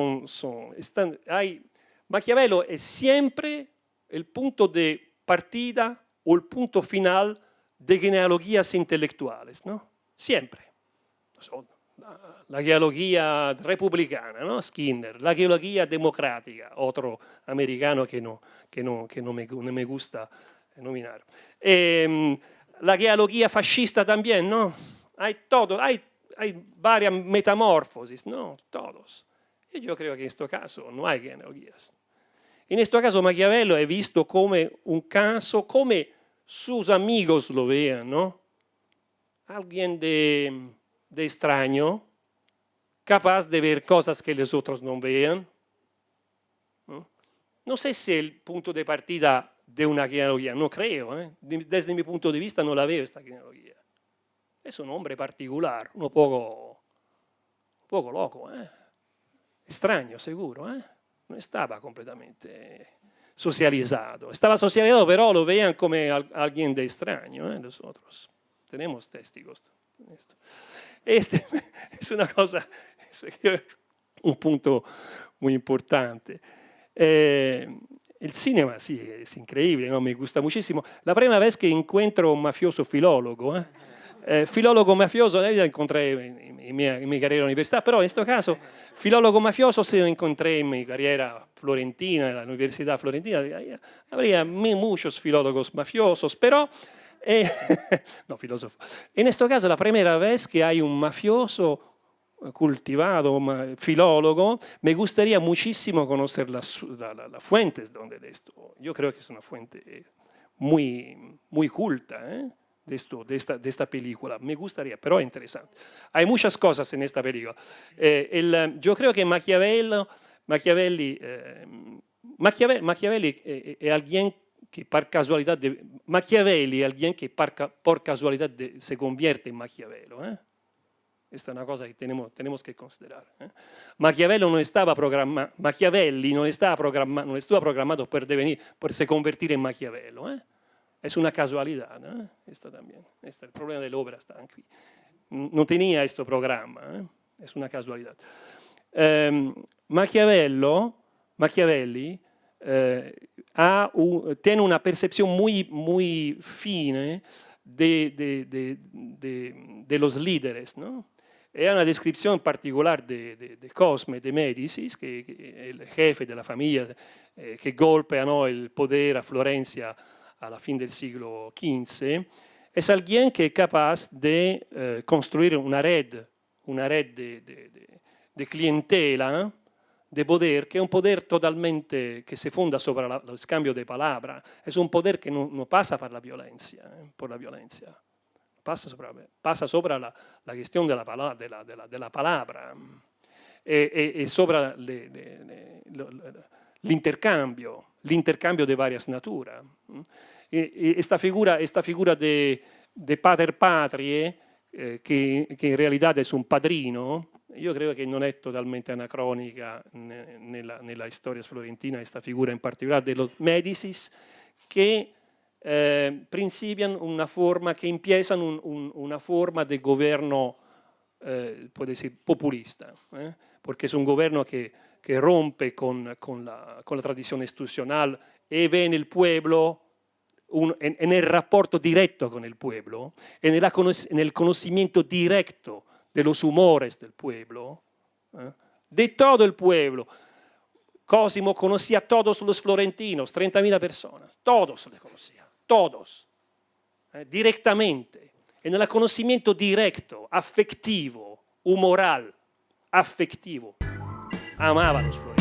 Speaker 10: Maquiavelo es siempre el punto de partida o el punto final de genealogías intelectuales, ¿no? Siempre. La genealogía republicana, ¿no? Skinner, la genealogía democrática, otro americano que no me gusta nominar. La genealogía fascista también, ¿no? Hay varias metamorfosis, ¿no? Todos. Y yo creo que en este caso no hay genealogías. En este caso Maquiavelo è visto come un caso, come sus amigos lo vean, ¿no? Alguien de extraño, capaz de ver cosas que los otros no vean. No sé si el punto de partida de una genealogía, no creo, ¿eh? Desde mi punto de vista no la veo esta genealogía. Es un hombre particular, un poco loco, ¿eh? Extraño, seguro, ¿eh? No estaba completamente socializado. Estaba socializado, pero lo veían como alguien de extraño, los otros. Tenemos testigos de esto. Este es una cosa, un punto muy importante. El cinema, sí, es increíble, ¿no? Me gusta muchísimo. La primera vez que encuentro un mafioso filólogo, filólogo mafioso, la encontré en mi carrera universitaria, pero en este caso, filólogo mafioso se lo encontré en mi carrera florentina, en la Universidad Florentina. Habría muchos filólogos mafiosos, pero no, filósofo. En este caso, la primera vez que hay un mafioso cultivado, filólogo, me gustaría muchísimo conocer las fuentes de esto. Yo creo que es una fuente muy culta, de esta película. Me gustaría, pero es interesante. Hay muchas cosas en esta película. Yo creo que Machiavelli es alguien que por casualidad se convierte en Maquiavelo. Esta es una cosa que tenemos que considerar. Maquiavelo no estaba programado, Machiavelli no estuvo programado por se convertir en Maquiavelo. Es una casualidad, esto también. El problema de la obra está aquí. No tenía este programa, es una casualidad. Machiavelli tiene una percepción muy fina de los líderes, ¿no? Hay una descripción particular de Cosme de Médicis, el jefe de la familia que golpea, ¿no?, el poder a Florencia a la fin del siglo XV. Es alguien que es capaz de construir una red de clientela, de poder, que es un poder totalmente que se funda sobre el cambio de palabra. Es un poder que no pasa por la violencia, pasa sobre la cuestión de la palabra y sobre l'intercambio de varias naturas. Y esta figura de pater patrie, que en realidad es un padrino, io credo che non è totalmente anacronica nella storia florentina questa figura in particolare de los Médicis, che principian una forma, que empiezan una forma de gobierno, puede decir, populista, porque es un gobierno que rompe con la tradición institucional e ve en el pueblo, en el rapporto directo con el pueblo, en el conocimiento directo de los humores del pueblo, de todo el pueblo. Cosimo conocía a todos los florentinos, 30.000 personas, todos les conocía, todos, directamente, en el conocimiento directo, afectivo, humoral, afectivo, amaba a los florentinos.